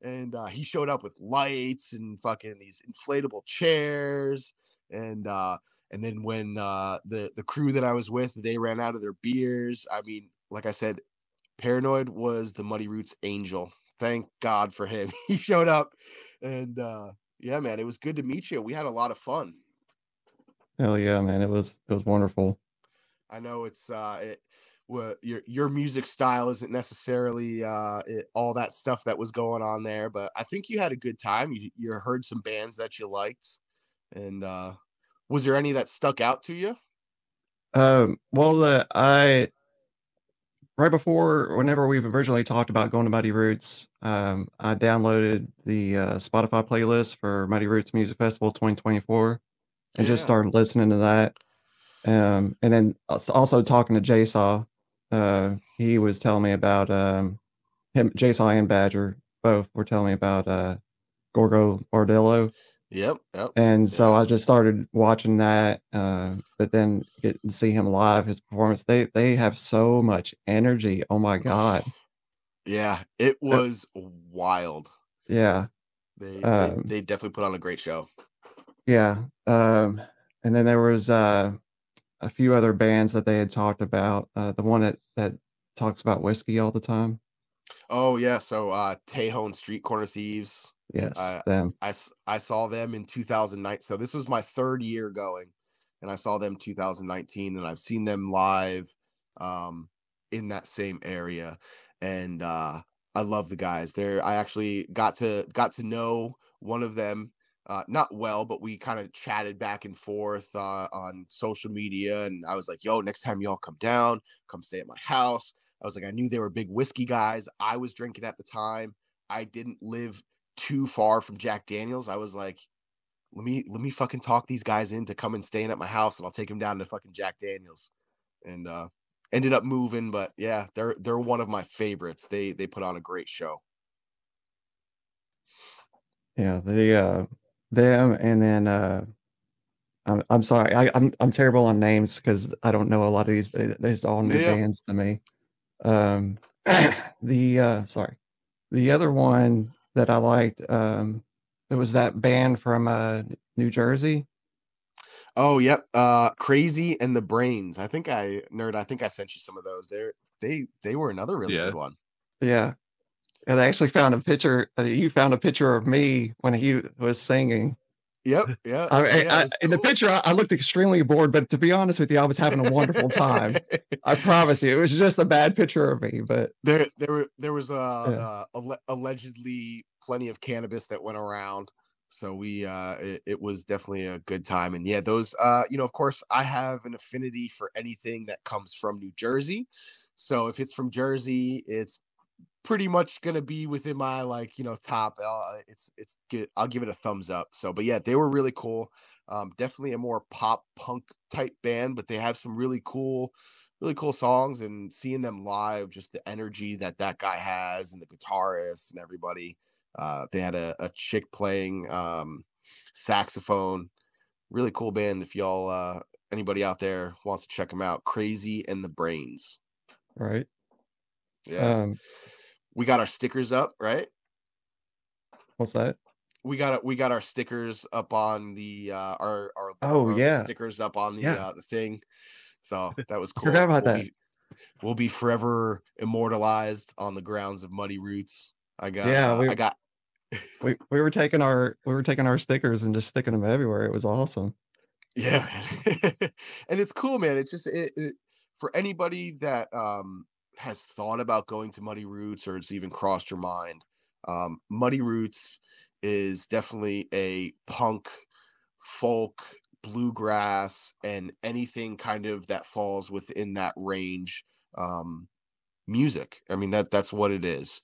And he showed up with lights and fucking these inflatable chairs. And then when the crew that I was with, they ran out of their beers. I mean, like I said, Paranoid was the Muddy Roots angel. Thank God for him. He showed up, and yeah, man, it was good to meet you. We had a lot of fun. Hell yeah, man. It was wonderful. I know your music style isn't necessarily all that stuff that was going on there, but I think you had a good time. You heard some bands that you liked, and was there any that stuck out to you? Well, I right before whenever we've originally talked about going to Muddy Roots, I downloaded the Spotify playlist for Muddy Roots Music Festival 2024 and just Yeah. started listening to that. And then also talking to Jsaw, he was telling me about him, Jsaw and Badger both were telling me about Gorgo Bardillo. Yep. Yep. And so Yeah. I just started watching that, but then get to see him live, his performance. They have so much energy. Oh my God. Yeah. It Uh, was wild. yeah. They they Um, they definitely put on a great show. yeah. And then there was a few other bands that they had talked about. The one that talks about whiskey all the time. Oh yeah, so Tejon Street Corner Thieves. Yes, I them. I saw them in 2009. So this was my third year going, and I saw them 2019, and I've seen them live um in that same area. And I love the guys. I actually got to know one of them, not well, but we kind of chatted back and forth on social media, and I was like, "Yo, next time y'all come down, come stay at my house." I was like, I knew they were big whiskey guys. I was drinking at the time. I didn't live too far from Jack Daniels. I was like, let me fucking talk these guys into coming staying at my house, and I'll take them down to fucking Jack Daniels. And ended up moving, but yeah, they're one of my favorites. They put on a great show. Yeah, them, and then I'm sorry, I'm terrible on names because I don't know a lot of these. These all new Yeah. bands to me. Um, sorry, the other one that I liked, it was that band from New Jersey. Oh, yep. Crazy and the Brains. I think I sent you some of those. They were another really Yeah. good one. Yeah, and I actually found a picture. You found a picture of me when he was singing. Yep. Yeah. Yeah. It I was in the cool. picture, I looked extremely bored, but to be honest with you, I was having a wonderful time. I promise you, it was just a bad picture of me, but There was yeah, allegedly plenty of cannabis that went around, so it was definitely a good time. And yeah, those of course I have an affinity for anything that comes from New Jersey, so if it's from Jersey, it's pretty much gonna be within my top. It's good. I'll give it a thumbs up. So, but yeah, they were really cool. Definitely a more pop punk type band, but they have some really cool songs. And seeing them live, just the energy that guy has, and the guitarist and everybody. They had a chick playing saxophone. Really cool band. If y'all anybody out there wants to check them out, Crazy and the Brains. right. Yeah, Um, we got our stickers up, right? what's that? We got our stickers up on the Oh our yeah, stickers up on yeah. the thing. So that was I forgot cool. about that. We'll be forever immortalized on the grounds of Muddy Roots. Yeah, I got we were taking our stickers and just sticking them everywhere. It was awesome. Yeah, man. And it's cool, man. It's just for anybody that has thought about going to Muddy Roots, or it's even crossed your mind. Muddy Roots is definitely a punk, folk, bluegrass, and anything kind of that falls within that range. Um, Music. I mean, that's what it is.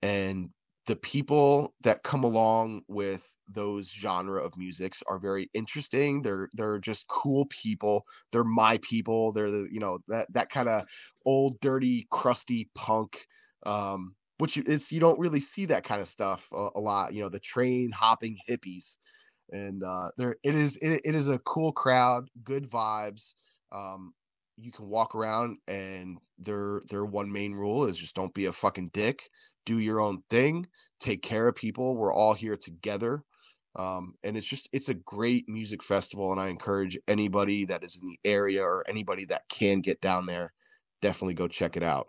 And the people that come along with those genre of musics are very interesting. They're just cool people. They're my people. They're the, you know, that kind of old, dirty, crusty punk. Which is, you don't really see that kind of stuff a lot. You know, the train hopping hippies, and there it is a cool crowd, good vibes. Um, you can walk around, and their one main rule is just don't be a fucking dick, do your own thing, take care of people. We're all here together. And it's a great music festival, and I encourage anybody that is in the area or anybody that can get down there, definitely go check it out.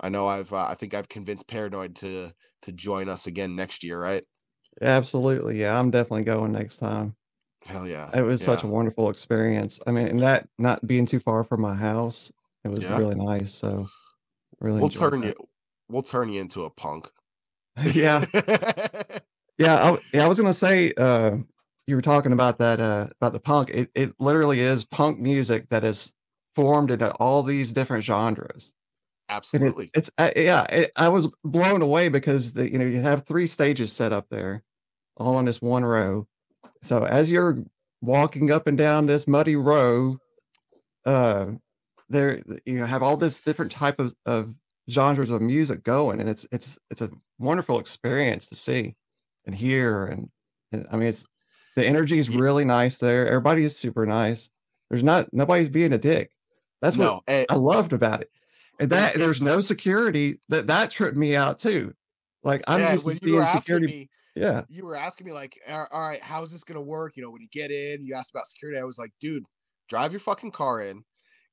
I know I think I've convinced Paranoid to join us again next year, right? Absolutely, yeah, I'm definitely going next time. Hell yeah. It was such Yeah. a wonderful experience. I mean, and that not being too far from my house, it was Yeah. really nice, so really We'll enjoyed turn that. you we'll turn you into a punk. Yeah. Yeah, I was gonna say, you were talking about the punk. It literally is punk music that is formed into all these different genres. And Absolutely. it's yeah, I was blown away because you have 3 stages set up there, all on this one row. So as you're walking up and down this muddy row, uh, there you have all this different type of genres of music going, and it's a wonderful experience to see and hear, and I mean, it's the energy is Ye really nice there. Everybody is super nice. Nobody's being a dick. That's what no, I loved about it. And and that there's no security, that tripped me out too. Like, I'm used to when you were seeing asking security. me Yeah. you were asking me like, all right, how's this gonna work? You know, when you get in, you asked about security. I was like, dude, drive your fucking car in,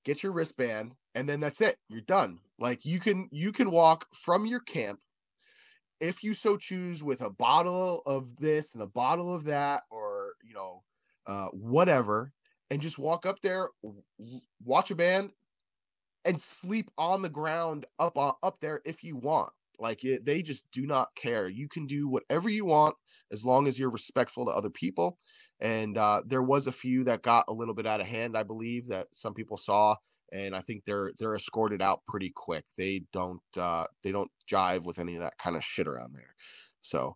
get your wristband, and then that's it. You're done. Like you can walk from your camp if you so choose with a bottle of this and a bottle of that, or you know, whatever, and just walk up there, watch a band, and sleep on the ground up there if you want. Like they just do not care. You can do whatever you want as long as you're respectful to other people. And there was a few that got a little bit out of hand, I believe, that some people saw, and I think they're escorted out pretty quick. They don't jive with any of that kind of shit around there. So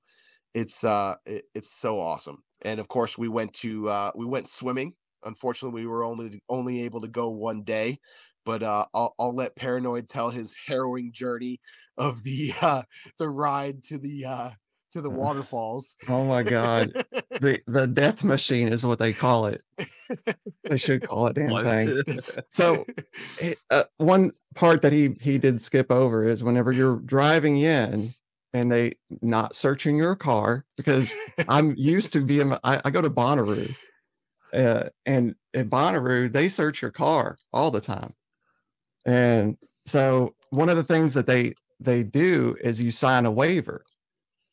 it's so awesome. And of course we went swimming. Unfortunately, we were only able to go one day, but I'll let Paranoid tell his harrowing journey of the ride to the Uh, waterfalls. oh my god. The death machine is what they call it. They should call it damn What? thing. That's So, one part that he did skip over is whenever you're driving in and they not searching your car, because I'm used to being I go to Bonnaroo, and in Bonnaroo, they search your car all the time. And so one of the things that they do is you sign a waiver.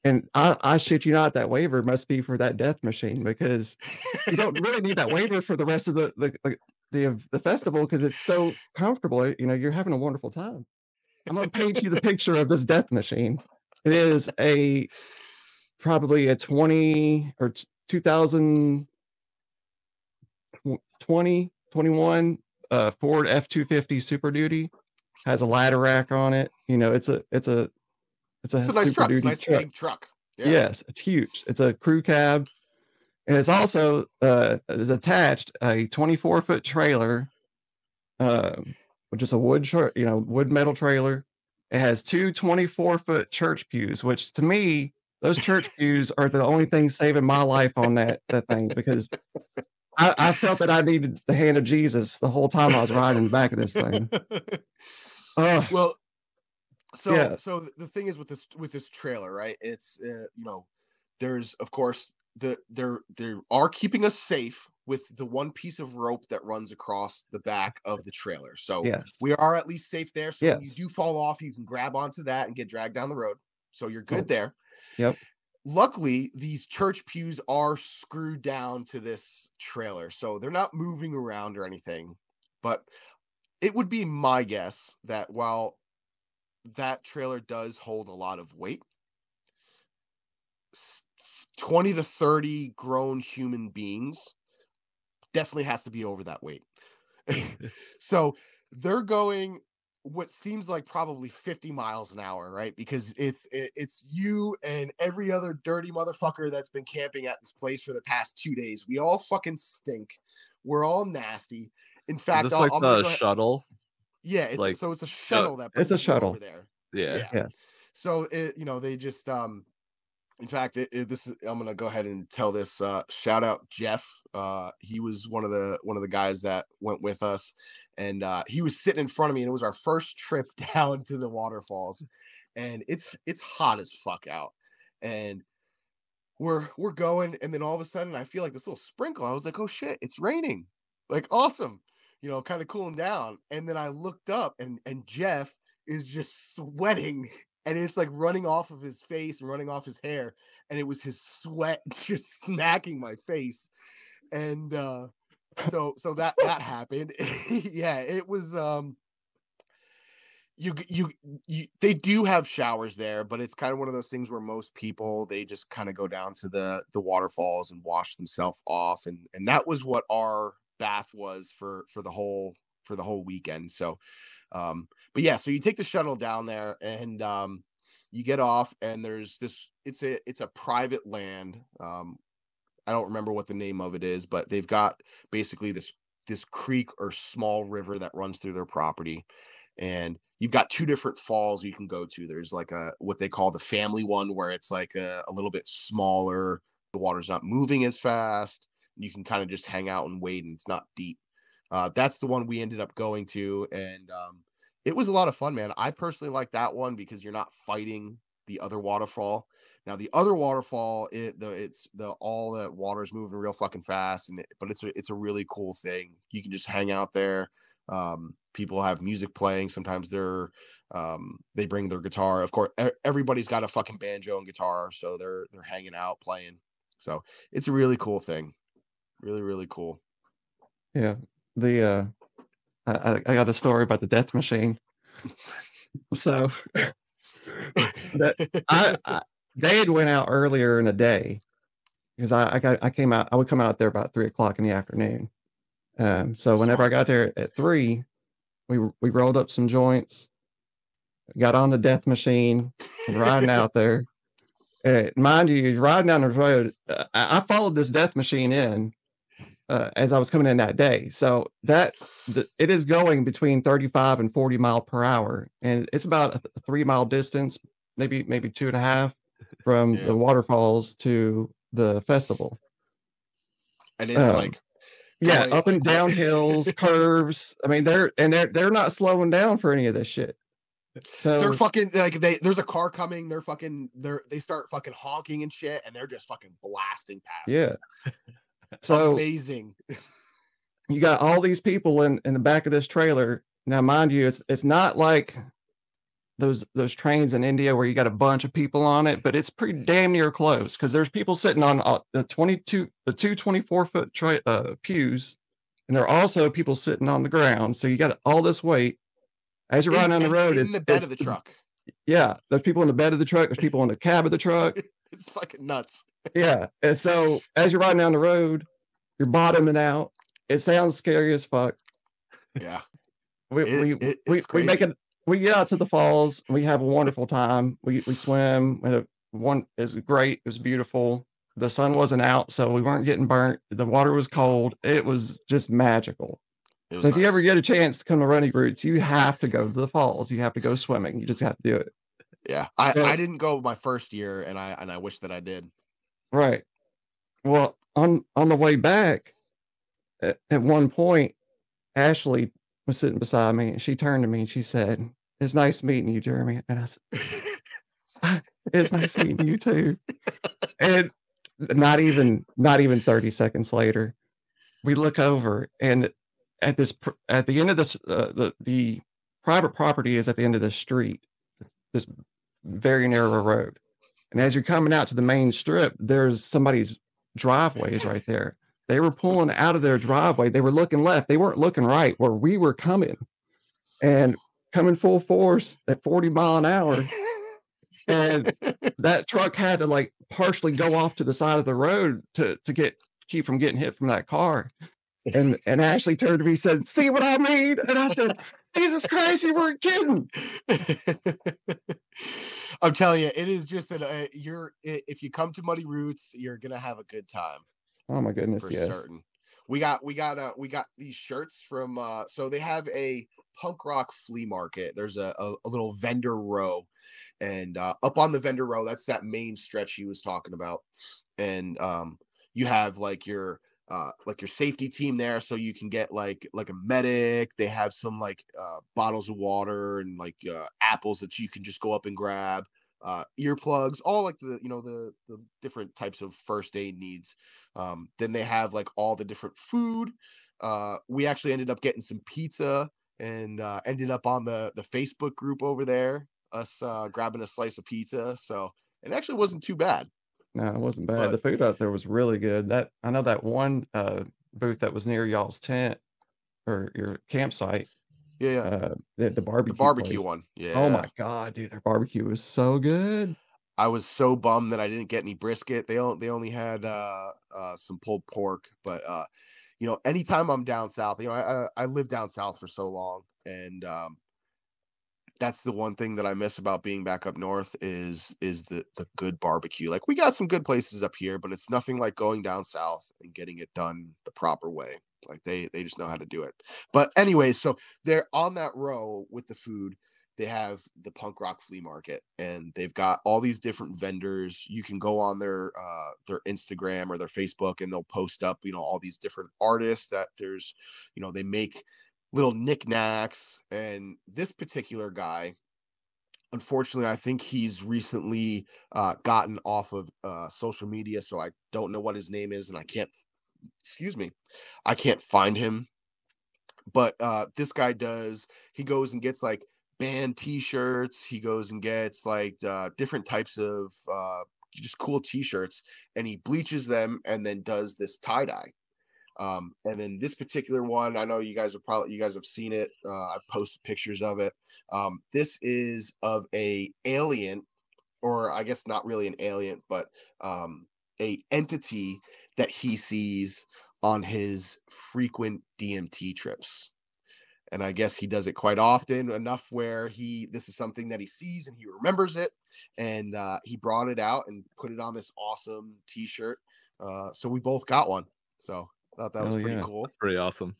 And I shit you not, that waiver must be for that death machine, because you don't really need that waiver for the rest of the festival, because it's so comfortable. You're having a wonderful time. I'm gonna paint you the picture of this death machine. It is probably a 2021 Ford F-250 Super Duty. Has a ladder rack on it. It's a a nice Super truck. It's a Duty nice truck. big truck. Yeah. Yes, it's huge. It's a crew cab, and it's also is attached a 24-foot trailer, which is a wood metal trailer. It has two 24-foot church pews, which to me, those church pews are the only thing saving my life on that thing, because I felt that I needed the hand of Jesus the whole time I was riding in the back of this thing. Oh, Well, so yeah, the thing is with this trailer, right? It's you know, there's of course they are keeping us safe with the one piece of rope that runs across the back of the trailer. So yes, we are at least safe there. So when you yes. do fall off, you can grab onto that and get dragged down the road. So you're good Oh, there. yep. Luckily, these church pews are screwed down to this trailer, so they're not moving around or anything. But it would be my guess that while that trailer does hold a lot of weight, 20 to 30 grown human beings definitely has to be over that weight. So they're going what seems like probably 50 miles an hour, right? Because it's you and every other dirty motherfucker that's been camping at this place for the past 2 days. We all fucking stink. We're all nasty. In Is fact, this like I'm gonna the go ahead. shuttle? Yeah, Like, it's a shuttle that It's a brings you over shuttle. there. yeah. Yeah. Yeah. So they just in fact, I'm gonna go ahead and tell this. Shout out Jeff. He was one of the guys that went with us, and he was sitting in front of me, and it was our first trip down to the waterfalls, and it's hot as fuck out, and we're going, and then all of a sudden I feel like this little sprinkle. I was like, oh shit, it's raining, like awesome, kind of cooling down, and then I looked up, and Jeff is just sweating and it's like running off of his face and running off his hair, and it was his sweat just smacking my face, and so that happened. Yeah, it was you they do have showers there, but it's kind of one of those things where most people, they just kind of go down to the waterfalls and wash themselves off, and that was what our bath was for the whole weekend. So but yeah, so you take the shuttle down there, and you get off, and there's this, it's a private land. I don't remember what the name of it is, but they've got basically this creek or small river that runs through their property, and you've got two different falls you can go to. There's like a what they call the family one, where it's like a little bit smaller, the water's not moving as fast, you can kind of just hang out and wade, and it's not deep. That's the one we ended up going to, and it was a lot of fun, man. I personally like that one because you're not fighting the other waterfall. Now the other waterfall, it's the all the water's moving real fucking fast, but it's a really cool thing. You can just hang out there. People have music playing. Sometimes they bring their guitar. Of course, everybody's got a fucking banjo and guitar, so they're hanging out playing. So it's a really cool thing. Really, really cool. Yeah. The I got a story about the death machine. So that they had went out earlier in the day because I would come out there about 3 o'clock in the afternoon. So whenever I got there at 3, we rolled up some joints, got on the death machine, and riding out there. Mind you, riding down the road, I followed this death machine in as I was coming in that day. So it is going between 35 and 40 mile per hour, and it's about a 3 mile distance, maybe 2.5 from the waterfalls to the festival. And it's like up and down hills, curves. I mean, they're not slowing down for any of this shit. So they're fucking like there's a car coming, they start fucking honking and shit, and they're just fucking blasting past. Yeah. So amazing. You got all these people in the back of this trailer. Now, mind you, it's not like those trains in India where you got a bunch of people on it, but it's pretty damn near close because there's people sitting on the 24-foot pews, and there are also people sitting on the ground. So you got all this weight as you're riding on the road. In the bed of the truck. Yeah, there's people in the bed of the truck. There's people in the cab of the truck. It's fucking nuts. Yeah, and so as you're riding down the road, you're bottoming out. It sounds scary as fuck. Yeah, we make it. We get out to the falls. We have a wonderful time. We swim. It's great. It was beautiful. The sun wasn't out, so we weren't getting burnt. The water was cold. It was just magical. So if you ever get a chance to come to Running Roots, you have to go to the falls. You have to go swimming. You just have to do it. Yeah, I didn't go my first year, and I wish that I did. Right. Well, on the way back, at one point, Ashley was sitting beside me, and she turned to me and she said, "It's nice meeting you, Jeremy." And I said, "It's nice meeting you too." And not even 30 seconds later, we look over, and at the end of this, the private property is at the end of the street, this very narrow road. And as you're coming out to the main strip, there's somebody's driveways right there. They were pulling out of their driveway. They were looking left. They weren't looking right where we were coming, and coming full force at 40 mile an hour. And that truck had to like partially go off to the side of the road to keep from getting hit from that car. And Ashley turned to me and said, "See what I mean?" And I said, Jesus Christ, you weren't kidding. I'm telling you, it is just if you come to Muddy Roots, you're gonna have a good time. Oh my goodness, For yes. certain. We got these shirts from so they have a punk rock flea market. There's a little vendor row, and up on the vendor row, that's that main stretch he was talking about. And you have like your safety team there, so you can get like a medic. They have some like bottles of water and like apples that you can just go up and grab, earplugs, all like the different types of first aid needs. Then they have like all the different food. We actually ended up getting some pizza and ended up on the Facebook group over there, us grabbing a slice of pizza. So it actually wasn't too bad. No, it wasn't bad. But The food out there was really good. That I know that one booth that was near y'all's tent or your campsite. yeah, The the barbecue barbecue place. one. Oh Yeah. my God, dude, their barbecue was so good. I was so bummed that I didn't get any brisket. They only had some pulled pork, but anytime I'm down south, I lived down south for so long, and that's the one thing that I miss about being back up north is the good barbecue. Like we got some good places up here, but it's nothing like going down south and getting it done the proper way. Like they just know how to do it. But anyways, so they're on that row with the food. They have the punk rock flea market, and they've got all these different vendors. You can go on their Instagram or their Facebook, and they'll post up, all these different artists that they make little knickknacks. And this particular guy, unfortunately, I think he's recently gotten off of social media, so I don't know what his name is, and I can't find him. But this guy he goes and gets like band t-shirts. He goes and gets like different types of just cool t-shirts, and he bleaches them and then does this tie-dye. And then this particular one, I know you guys have seen it. I've posted pictures of it. This is of a alien, or I guess not really an alien, but a entity that he sees on his frequent DMT trips. And I guess he does it quite often, enough where this is something that he sees and he remembers it. And he brought it out and put it on this awesome t-shirt. So we both got one. So I thought that was pretty cool. That's pretty awesome.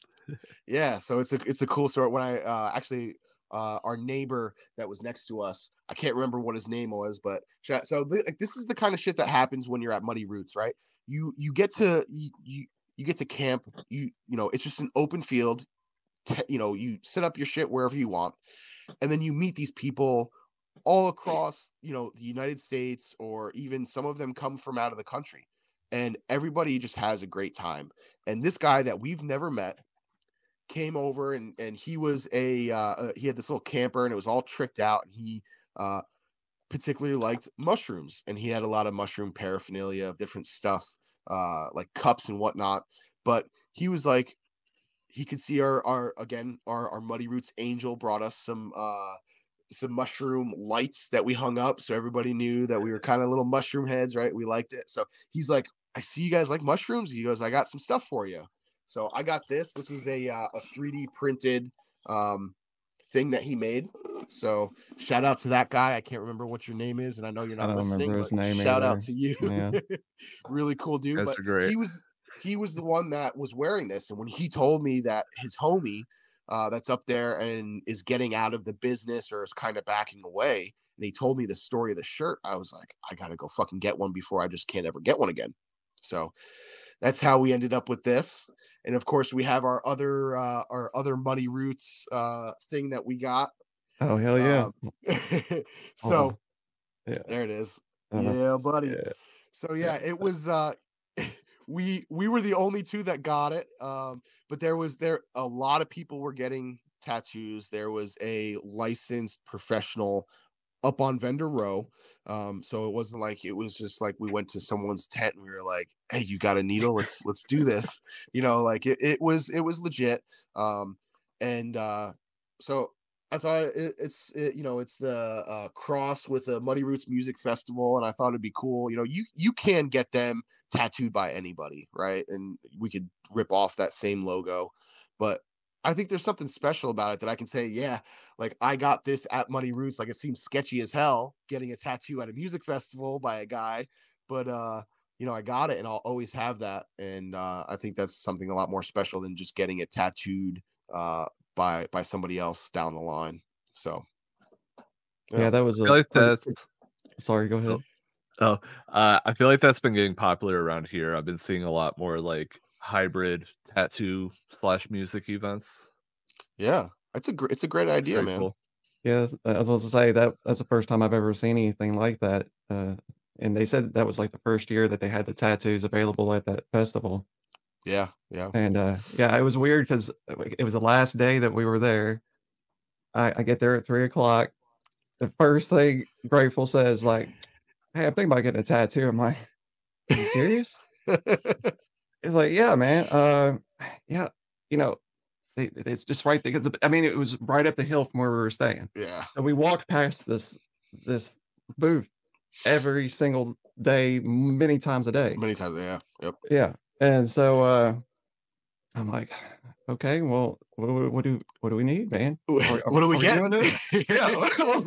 Yeah, so it's a cool story. When I actually our neighbor that was next to us, I can't remember what his name was, but this is the kind of shit that happens when you're at Muddy Roots, right? You get to camp. It's just an open field. You set up your shit wherever you want, and then you meet these people all across the United States, or even some of them come from out of the country, and everybody just has a great time. And this guy that we've never met came over, and he was he had this little camper, and it was all tricked out, and he particularly liked mushrooms, and he had a lot of mushroom paraphernalia of different stuff, like cups and whatnot. But he was like, he could see our Muddy Roots angel brought us some mushroom lights that we hung up, so everybody knew that we were kind of little mushroom heads, right? We liked it. So he's like, I see you guys like mushrooms. He goes, I got some stuff for you. So I got this. This was a 3D printed thing that he made. So shout out to that guy. I can't remember what your name is, and I know you're not listening, but shout out to you. Yeah. Really cool dude. That's but great. he was the one that was wearing this, and when he told me that his homie that's up there and is getting out of the business or is kind of backing away, and he told me the story of the shirt, I was like, I gotta go fucking get one before I just can't ever get one again. So that's how we ended up with this. And of course, we have our other Muddy Roots thing that we got. Oh hell yeah! So yeah, there it is. Yeah, buddy. Yeah. So yeah, it was. We were the only two that got it. But there a lot of people were getting tattoos. There was a licensed professional up on vendor row. So it wasn't like it was just like we went to someone's tent and we were like, hey, you got a needle? Let's do this. Like it was legit. And so I thought it's the cross with the Muddy Roots Music Festival, and I thought it'd be cool. You can get them tattooed by anybody, right? And we could rip off that same logo, but I think there's something special about it that I can say, yeah, like I got this at Muddy Roots. Like it seems sketchy as hell getting a tattoo at a music festival by a guy, but you know, I got it and I'll always have that. And I think that's something a lot more special than just getting it tattooed by somebody else down the line. So Yeah, yeah. that was I feel a like that's sorry, go oh, ahead. oh, I feel like that's been getting popular around here. I've been seeing a lot more like hybrid tattoo slash music events. Yeah. It's a great It's idea, very man. cool. Yeah, I was supposed to say that's the first time I've ever seen anything like that, and they said that was, like, the first year that they had the tattoos available at that festival, Yeah. Yeah. and, yeah, it was weird 'cause, it was the last day that we were there. I get there at 3 o'clock. The first thing Grateful says, like, "Hey, I'm thinking about getting a tattoo." I'm like, "Are you serious?" It's like, "Yeah, man, yeah," you know, it's just right there 'cause I mean, it was right up the hill from where we were staying. Yeah. So we walked past this booth every single day, many times a day. Many times. Yeah. Yep. Yeah, and so, I'm like, "Okay, well, what do we need, man? What are we Are we doing getting? this? Yeah,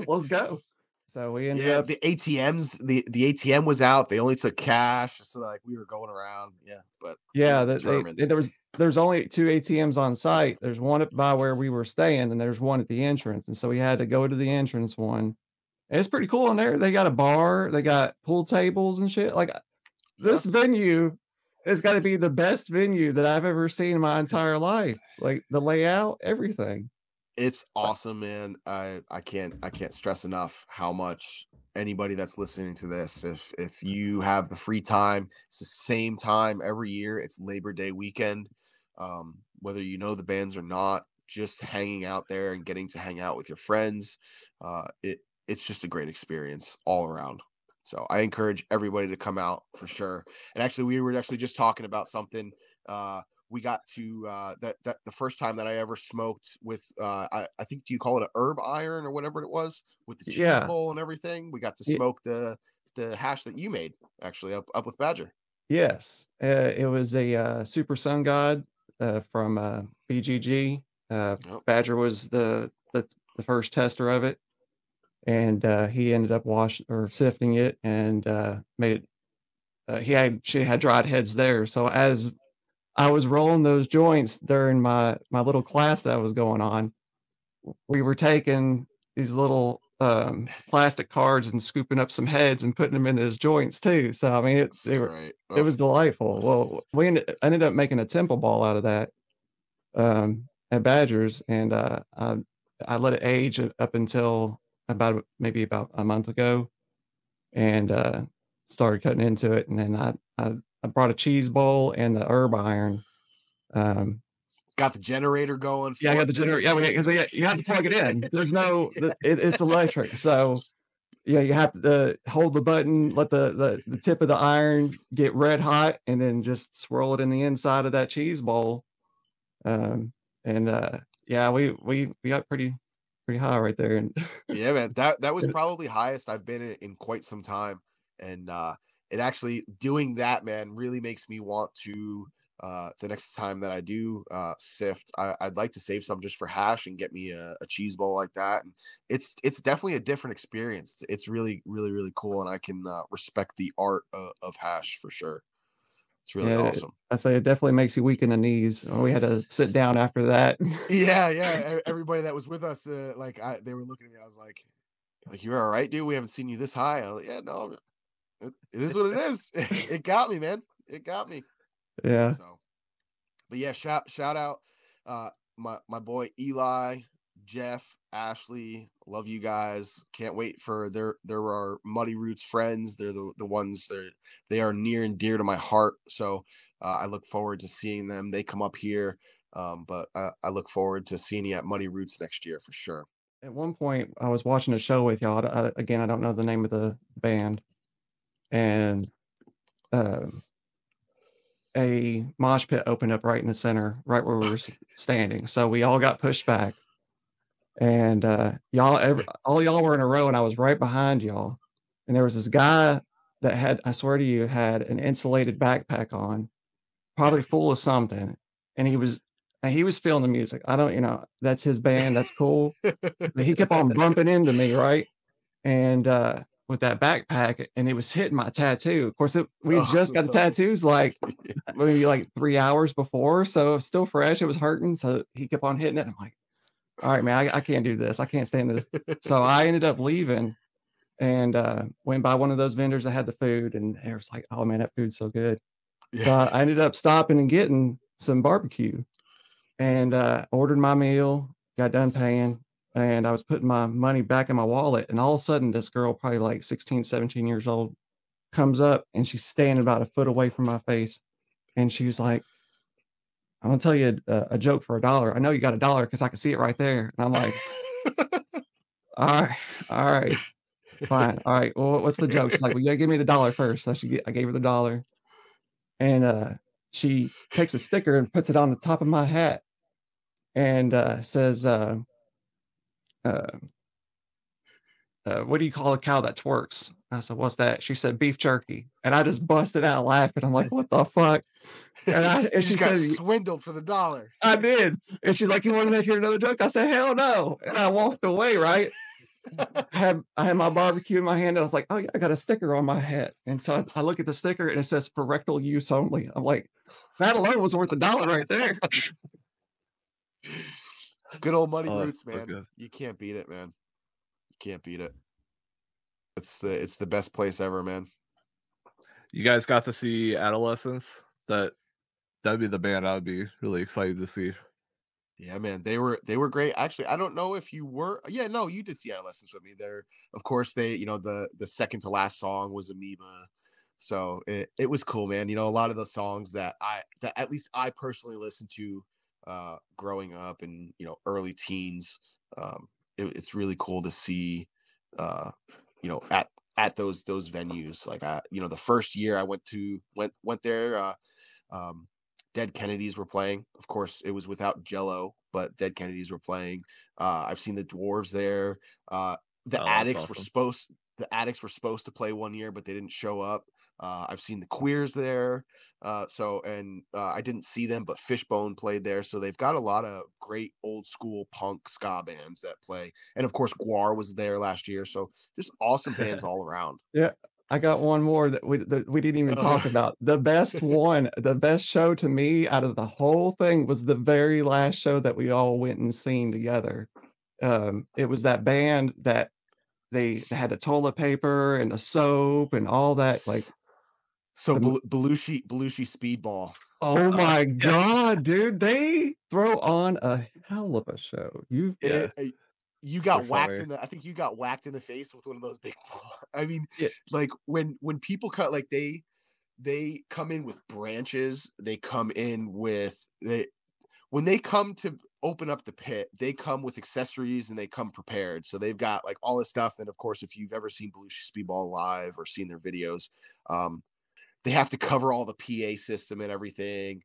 let's go." So we ended Yeah, up the ATMs, the ATM was out. They only took cash, so like we were going around. Yeah, but we yeah, were that determined. there's only 2 ATMs on site. There's one up by where we were staying, and there's one at the entrance, and so we had to go to the entrance one. And it's pretty cool in there. They got a bar, they got pool tables and shit. Like, Yeah, this venue has gotta be the best venue that I've ever seen in my entire life. Like, the layout, everything. it's awesome, man. I can't stress enough how much anybody that's listening to this, if you have the free time, it's the same time every year. It's Labor Day weekend. Whether you know the bands or not, just hanging out there and getting to hang out with your friends, it's just a great experience all around. So I encourage everybody to come out for sure. And actually, we were actually just talking about something. We got to that the first time that I ever smoked with I think, do you call it a herb iron or whatever it was, with the cheese Yeah. bowl and everything? We got to Y smoke the hash that you made actually up with Badger. yes. It was a, Super Sun God, from, BGG. Yep. Badger was the first tester of it, and, he ended up wash or sifting it and, made it she had dried heads there, so as I was rolling those joints during my little class that I was going on, we were taking these little, plastic cards and scooping up some heads and putting them in those joints too, so, I mean, That's great. it Ugh. was delightful. Well, I ended up making a temple ball out of that, at Badger's, and, I let it age up until about a month ago, and, started cutting into it, and then I brought a cheese bowl and the herb iron, um Got the generator going yeah, I for got the it and generator. Yeah, everything. you have to plug it in. There's no it's electric, so, yeah, you have to hold the button, let the tip of the iron get red hot, and then just swirl it in the inside of that cheese bowl, um, and, yeah, we got pretty high right there, and Yeah, man. That was probably highest I've been in quite some time. And it actually, doing that, man, really makes me want to the next time that I do sift, I'd like to save some just for hash and get me a cheese bowl like that. And it's definitely a different experience. It's really, really, really cool. And I can respect the art of hash for sure. It's really yeah, awesome. I say it definitely makes you weak in the knees. We had to sit down after that. Yeah, yeah. Everybody that was with us, they were looking at me. I was like, you're all right, dude. We haven't seen you this high. I was like, yeah, no, it is what it is. It got me, man. It got me. Yeah. So, but yeah, shout out, my boy Eli, Jeff, Ashley. Love you guys. Can't wait for there are Muddy Roots friends. They're the ones that they are near and dear to my heart. So I look forward to seeing them. They come up here, but I look forward to seeing you at Muddy Roots next year for sure. At one point, I was watching a show with y'all. Again, I don't know the name of the band, and um, a mosh pit opened up right in the center, right where we were standing. So we all got pushed back, and all y'all were in a row, and I was right behind y'all. And there was this guy that had, I swear to you, had an insulated backpack on, probably full of something, and he was and he was feeling the music. I don't, that's his band. That's cool. But he kept on bumping into me, right? And with that backpack, and it was hitting my tattoo. Of course, we had Oh, just got the no. tattoos like maybe like 3 hours before, so it was still fresh. It was hurting, so he kept on hitting it. I'm like, all right, man, I can't do this. I can't stand this. So I ended up leaving and went by one of those vendors that had the food, and it was like, oh man, that food's so good. So Yeah. I ended up stopping and getting some barbecue and ordered my meal, got done paying, and I was putting my money back in my wallet. And all of a sudden, this girl, probably like 16, 17 years old, comes up and she's standing about a foot away from my face. And she was like, I'm gonna tell you a joke for $1. I know you got $1 because I can see it right there. And I'm like, all right, all right, fine. All right. Well, what's the joke? She's like, well, you gotta give me the dollar first. So I gave her the dollar. And she takes a sticker and puts it on the top of my hat and says, uh, what do you call a cow that twerks? I said, what's that? She said, beef jerky. And I just busted out laughing. I'm like, what the fuck? And You she just got said, swindled for the $1. I did. And she's like, you want to make another joke? I said, hell no. And I walked away, right? I had my barbecue in my hand. And I was like, oh, yeah, I got a sticker on my hat. And so I look at the sticker and it says for rectal use only. I'm like, that alone was worth $1 right there. Good old Muddy Oh, Roots, so man. good. You can't beat it, man. You can't beat it. It's the best place ever, man. You guys got to see Adolescence? That'd be the band I would be really excited to see. Yeah, man, they were great. Actually, I don't know if you were. Yeah, no, you did see Adolescence with me. There, of course, the second to last song was Amoeba, so it was cool, man. A lot of the songs that at least I personally listened to, growing up and early teens. It's really cool to see, at those venues. Like the first year I went there. Um, Dead Kennedys were playing. Of course, it was without Jello, but Dead Kennedys were playing. I've seen the Dwarves there. The Oh, that's Addicts awesome. the Addicts were supposed to play one year, but they didn't show up. I've seen the Queers there. I didn't see them, but Fishbone played there. So they've got a lot of great old school punk ska bands that play. And of course, Guar was there last year. So just awesome bands all around. Yeah. I got one more that we didn't even talk about. The best show to me out of the whole thing was the very last show that we all went and seen together. It was that band that they had the toilet paper and the soap and all that. Like, So the, Belushi Speedball. oh my Yeah. God, dude, they throw on a hell of a show. Yeah. You got They're whacked funny. I think you got whacked in the face with one of those big I mean, Yeah, like when people cut, like they come in with branches, they come in with when they come to open up the pit, they come with accessories and they come prepared. So they've got like all this stuff. Then of course, if you've ever seen Belushi Speedball live or seen their videos, they have to cover all the PA system and everything,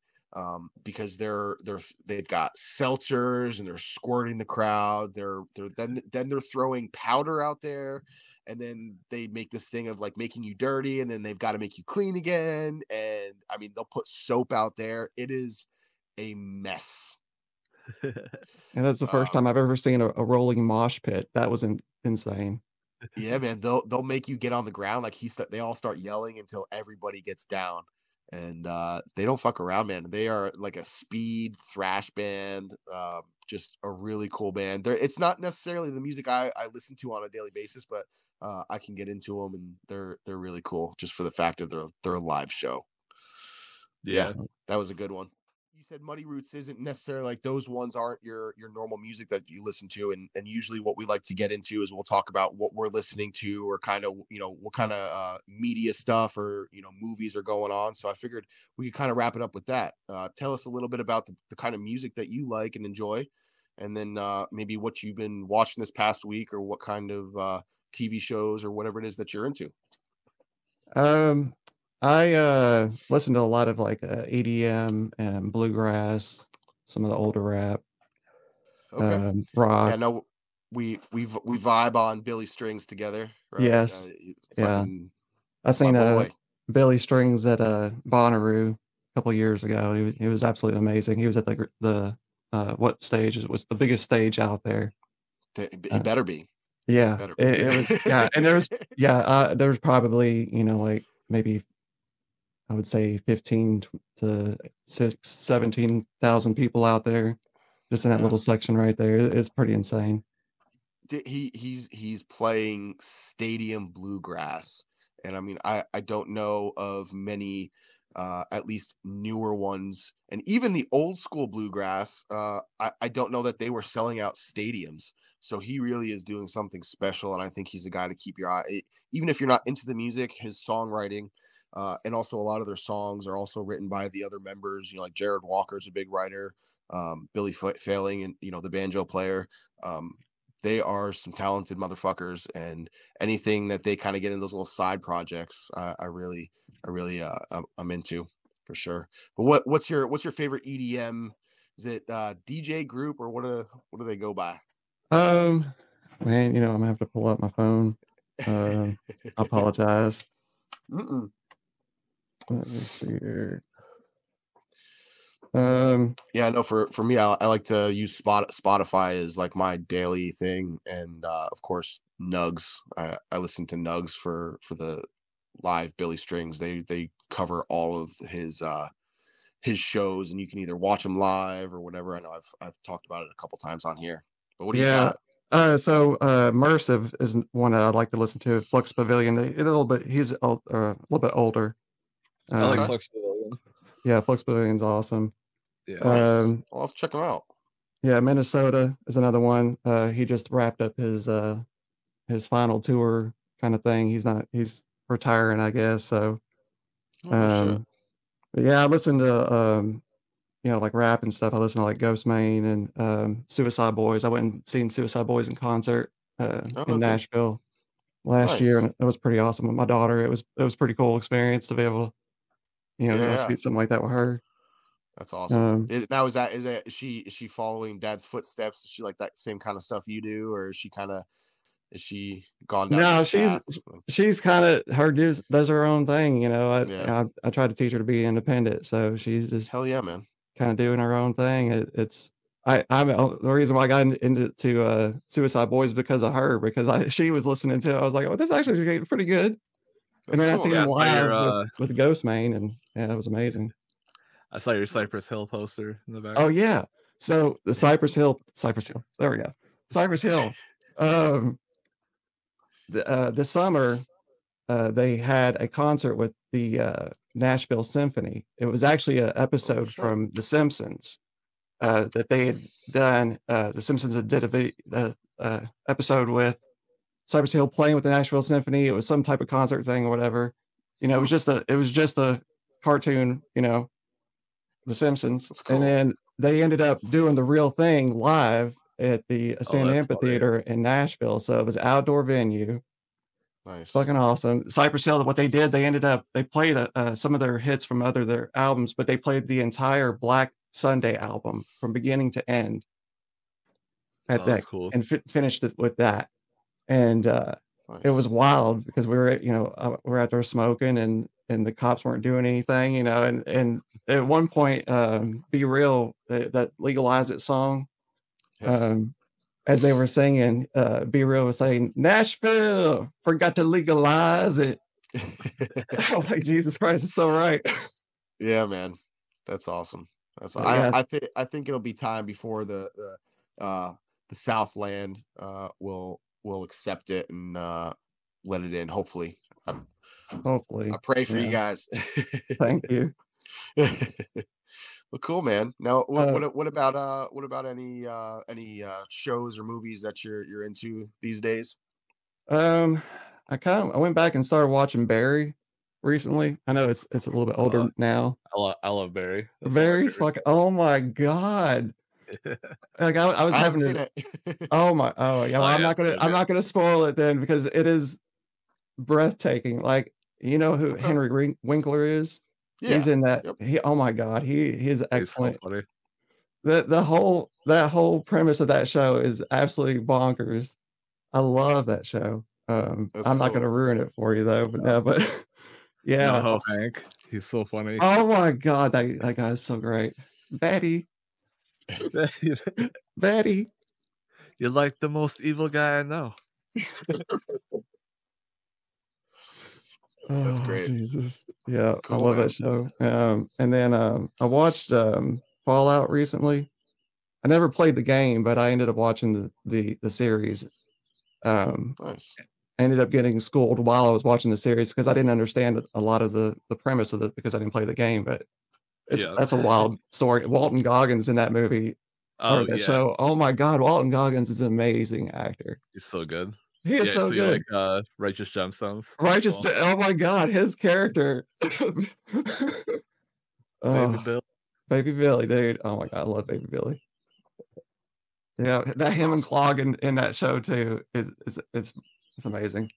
because they've got seltzers and they're squirting the crowd. Then they're throwing powder out there, and then they make this thing of like making you dirty, and then they've got to make you clean again. And I mean, they'll put soap out there. It is a mess. and that's the first time Um, I've ever seen a rolling mosh pit. That was insane. Yeah, man, they'll make you get on the ground. Like they all start yelling until everybody gets down, and they don't fuck around, man. They are like a speed thrash band, just a really cool band. It's not necessarily the music I listen to on a daily basis, but I can get into them, and they're really cool just for the fact of they're a live show. Yeah, Yeah. that was a good one. You said Muddy Roots isn't necessarily like those ones aren't your normal music that you listen to, and usually what we like to get into is we'll talk about what we're listening to, or kind of what kind of media stuff or movies are going on. So I figured we could kind of wrap it up with that. Tell us a little bit about the kind of music that you like and enjoy, and then maybe what you've been watching this past week, or what kind of TV shows or whatever it is that you're into. Um, I listen to a lot of like EDM and bluegrass, some of the older rap, Okay. Yeah, rock. no, we vibe on Billy Strings together, right? Yes, yeah. Fucking, I that's my seen boy. Billy Strings at Bonnaroo a couple years ago. He was absolutely amazing. He was at the what stage was the biggest stage out there. It better be. Yeah, Better be. it was and there was probably, you know, like maybe I would say 15 to 17,000 people out there just in that Yeah. little section right there. It's pretty insane. He's playing stadium bluegrass, and I mean I don't know of many at least newer ones, and even the old school bluegrass, I don't know that they were selling out stadiums. So he really is doing something special, and I think he's a guy to keep your eye. Even if you're not into the music, his songwriting, and also a lot of their songs are also written by the other members. You know, like Jared Walker's a big writer, Billy Failing, and you know the banjo player. They are some talented motherfuckers, and anything that they kind of get in those little side projects, I really I'm into for sure. But what's your favorite EDM? Is it DJ group, or what do they go by? Man, you know, I'm gonna have to pull up my phone. I apologize. Mm-mm. Let me see here. Yeah, I know for me, I like to use Spotify as like my daily thing, and of course Nugs. I listen to Nugs for the live Billy Strings. They cover all of his shows, and you can either watch them live or whatever. I know I've talked about it a couple times on here. But what do you Yeah. got? So Immersive is one that I'd like to listen to. Flux Pavilion, a little bit. He's a little bit older. I like Okay. Flux Pavilion. Yeah, Flux Pavilion's awesome. Yeah. Nice. I'll have to check them out. Yeah, Minnesota is another one. He just wrapped up his final tour kind of thing. He's retiring, I guess. So Oh, no shit. but yeah, I listen to you know, like rap and stuff. I listen to like Ghost Main and Suicide Boys. I went and seen Suicide Boys in concert Oh, in okay. Nashville last year, Nice. and it was pretty awesome with my daughter. It was pretty cool experience to be able to, you know, Yeah, go yeah. see something like that with her. That's awesome. Um, Now is she following dad's footsteps? Is she like that same kind of stuff you do, or is she gone down no, different paths? she's kind of her does her own thing. You know, Yeah. I try to teach her to be independent, so she's just Hell yeah, man. kind of doing her own thing. It's the reason why I got into Suicide Boys because of her, because she was listening to it. I was like, oh, this actually is pretty good. And That's then I cool, seen him Yeah, man. I saw your live with Ghostman, and yeah, it was amazing. I saw your Cypress Hill poster in the back. Oh yeah, so the Cypress Hill. There we go. Cypress Hill. Um, this summer, they had a concert with the Nashville Symphony. It was actually an Oh episode shit. from The Simpsons that they had done. The Simpsons had did a episode with Cypress Hill playing with the Nashville Symphony. It was some type of concert thing or whatever. You know, it was just a cartoon. You know, The Simpsons, That's and cool. then they ended up doing the real thing live at the Oh, Ascend that's funny. Amphitheater in Nashville. So it was an outdoor venue. It's Nice. fucking awesome. Cypress Hill, what they did, they played some of their hits from their albums, but they played the entire Black Sunday album from beginning to end at Oh, that, that's cool. and finished it with that. And it was Nice. wild because you know, we were out there smoking, and the cops weren't doing anything, you know, and at one point, Be Real, that Legalize It song, Yeah. um, as they were singing, Be Real was saying, Nashville forgot to legalize it. I'm like, Jesus Christ, it's so right. Yeah, man. That's awesome. That's But yeah, I think it'll be time before the Southland will accept it and let it in. Hopefully, I hopefully. pray for you Yeah. guys. Thank you. Well, cool, man. Now, Uh, what about any shows or movies that you're into these days? um, I went back and started watching Barry recently. I know it's a little bit older now. I love Barry. That's one of my Barry's favorite. fucking, oh my God. Like I was I haven't having seen to, it. oh yeah, well, Oh yeah, so I'm good. not gonna spoil it then, because it is breathtaking. Like, you know who Okay. Henry Winkler is? He's Yeah. in that. Yep. Oh my God, he's He's so excellent. funny. That whole premise of that show is absolutely bonkers. I love that show. That's I'm not gonna cool. ruin it for you though, but no, but yeah. No, Hank. He's so funny. Oh my God, that guy is so great. Betty. Betty. You're like the most evil guy I know. That's Oh, great. Jesus. Yeah, I Cool, love man. that show. And then I watched Fallout recently. I never played the game, but I ended up watching the series. Um, Nice. I ended up getting schooled while I was watching the series because I didn't understand a lot of the premise of it because I didn't play the game. But Yeah. that's a wild story. Walton Goggins in that movie or Oh, that yeah. show. Oh my God, Walton Goggins is an amazing actor. He's so good. He is Yeah, so so you like, good. Righteous Gemstones as Righteous. well? Oh my God, his character. Baby Oh, Bill. Baby Billy, dude. Oh my God, I love Baby Billy. Yeah, that That's him and awesome. Clog in that show too is it's amazing.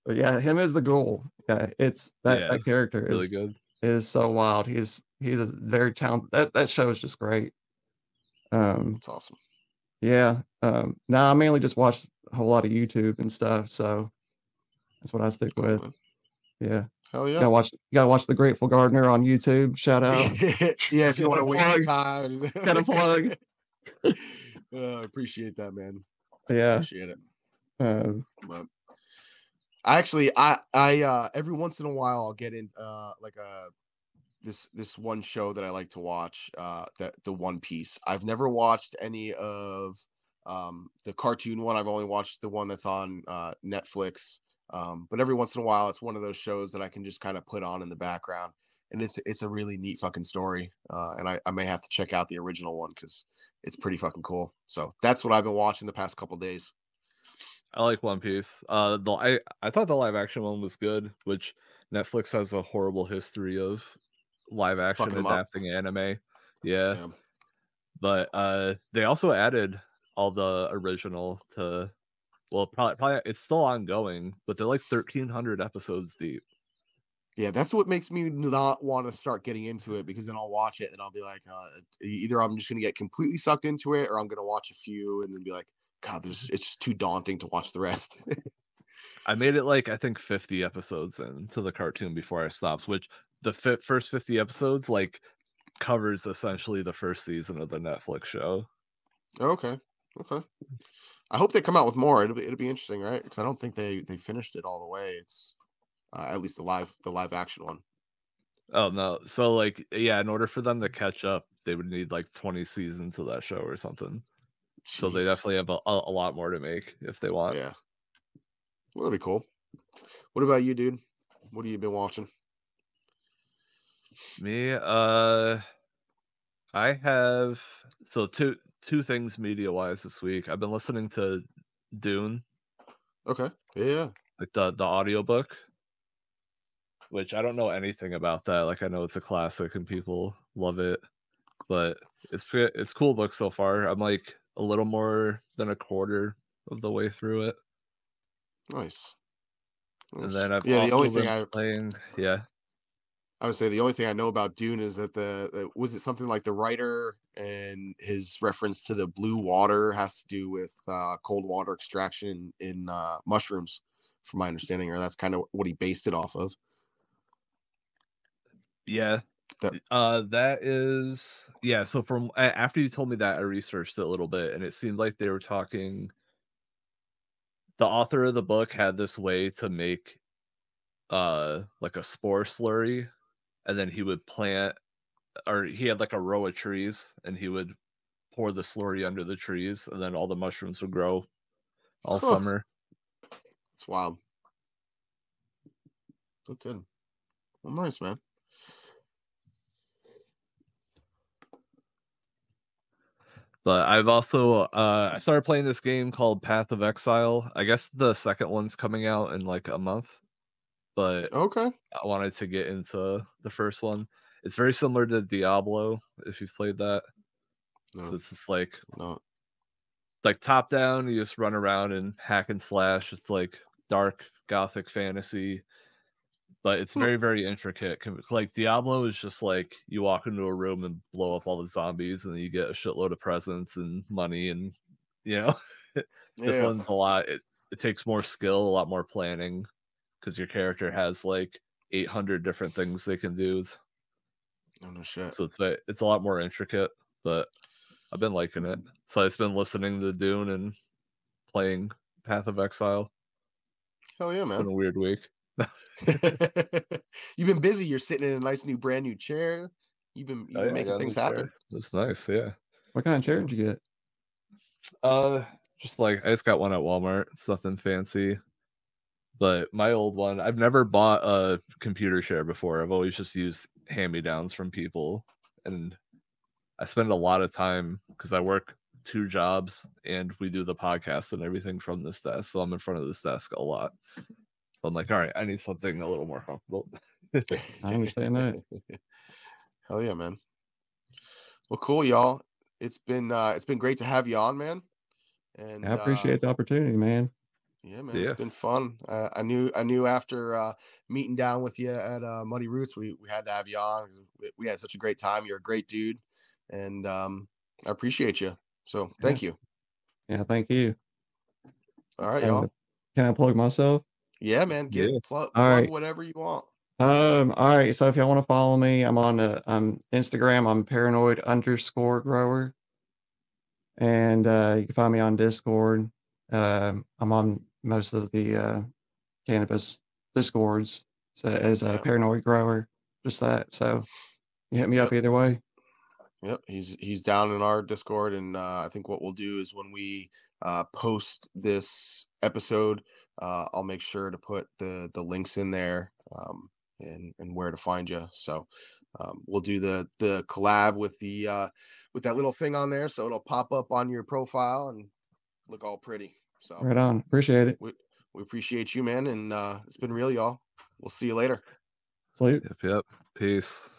But yeah, him as the ghoul. Yeah, it's Yeah, that character really good. is so wild. He's a very talented. That show is just great. Um, That's awesome. yeah. Now I mainly just watch a whole lot of YouTube and stuff, so that's what I stick Cool, with. man. Yeah. Hell yeah. Gotta watch The Grateful Gardener on YouTube. Shout out. Yeah, if you want to waste your Plug. time. Gotta plug. Appreciate that, man. Yeah. Appreciate it. Um, But I every once in a while I'll get in like this one show that I like to watch, that the One Piece. I've never watched any of the cartoon one. I've only watched the one that's on Netflix. But every once in a while it's one of those shows that I can just kind of put on in the background. And it's a really neat fucking story. And I may have to check out the original one because it's pretty fucking cool. So that's what I've been watching the past couple days. I like One Piece. I thought the live action one was good, which Netflix has a horrible history of live action Fucking them up. adapting anime. Yeah, Yeah. but they also added all the original to. Well, probably it's still ongoing, but they're like 1,300 episodes deep. Yeah, that's what makes me not want to start getting into it, because then I'll watch it and I'll be like, either I'm just gonna get completely sucked into it, or I'm gonna watch a few and then be like, God, it's just too daunting to watch the rest. I made it like I think 50 episodes into the cartoon before I stopped, which the first 50 episodes like covers essentially the first season of the Netflix show. Okay, okay. I hope they come out with more. It'll be interesting, right? Because I don't think they finished it all the way. It's at least the live action one. Oh no. So like yeah, in order for them to catch up, they would need like 20 seasons of that show or something. So they Jeez. definitely have a lot more to make if they want. Yeah. Well, that'll be cool. What about you, dude? What have you been watching? Me, I have so two things media wise this week. I've been listening to Dune, Okay. Yeah. like the audiobook, which I don't know anything about that. Like I know it's a classic and people love it, but it's cool book so far. I'm like a little more than a quarter of the way through it. Nice. And Nice. then I've Yeah. The only also thing been playing, yeah. I would say the only thing I know about Dune is that was it something like the writer and his reference to the blue water has to do with cold water extraction in mushrooms, from my understanding, or that's kind of what he based it off of. Yeah. That That is yeah, so from after you told me that, I researched it a little bit and it seemed like they were talking the author of the book had this way to make like a spore slurry and then he would plant or he had like a row of trees and he would pour the slurry under the trees and then all the mushrooms would grow all huh, summer. it's wild. Okay. Well, nice, man. But I've also I started playing this game called Path of Exile. I guess the second one's coming out in like a month, but Okay. I wanted to get into the first one. It's very similar to Diablo if you've played that. So No, it's just like no. top down, you just run around and hack and slash. It's like dark gothic fantasy, but it's Hmm. very very intricate. Like Diablo is just like you walk into a room and blow up all the zombies, and then you get a shitload of presents and money, and you know, this Yeah. one's a lot. It takes more skill, a lot more planning, because your character has like 800 different things they can do. Oh, no shit. So it's a lot more intricate, but I've been liking it. So I've been listening to Dune and playing Path of Exile. Hell yeah, Been man. a weird week. You've been busy. You're sitting in a nice new brand new chair. You've been Oh yeah, I making got a new things chair. happen. That's nice. Yeah. What kind of chair did you get? Just like I just got one at Walmart. It's nothing fancy. But my old one, I've never bought a computer chair before. I've always just used hand-me-downs from people. And I spend a lot of time because I work 2 jobs and we do the podcast and everything from this desk. So I'm in front of this desk a lot. So I'm like, all right, I need something a little more comfortable. I understand that. Hell yeah, man. Well, cool, y'all. It's been great to have you on, man. And I appreciate the opportunity, man. yeah, man, it's Yeah. been fun. I knew after meeting down with you at Muddy Roots, we had to have you on 'cause we had such a great time. You're a great dude, and I appreciate you. So Yeah. thank you. Yeah, thank you. All right, And y'all. can I plug myself? Yeah, man. Yeah. Plug All right. whatever you want. All right. So if y'all want to follow me, I'm on Instagram. I'm paranoid_grower. And you can find me on Discord. I'm on most of the cannabis Discords, so as a Yeah. paranoid grower, just that. So you hit me up Yep. either way. Yep, he's down in our Discord, and I think what we'll do is when we post this episode, I'll make sure to put the links in there, and where to find you. So we'll do the collab with that little thing on there, so it'll pop up on your profile and look all pretty. So Right on. Appreciate it. we appreciate you, man, and it's been real, y'all. We'll see you later. Salute. Yep. Peace.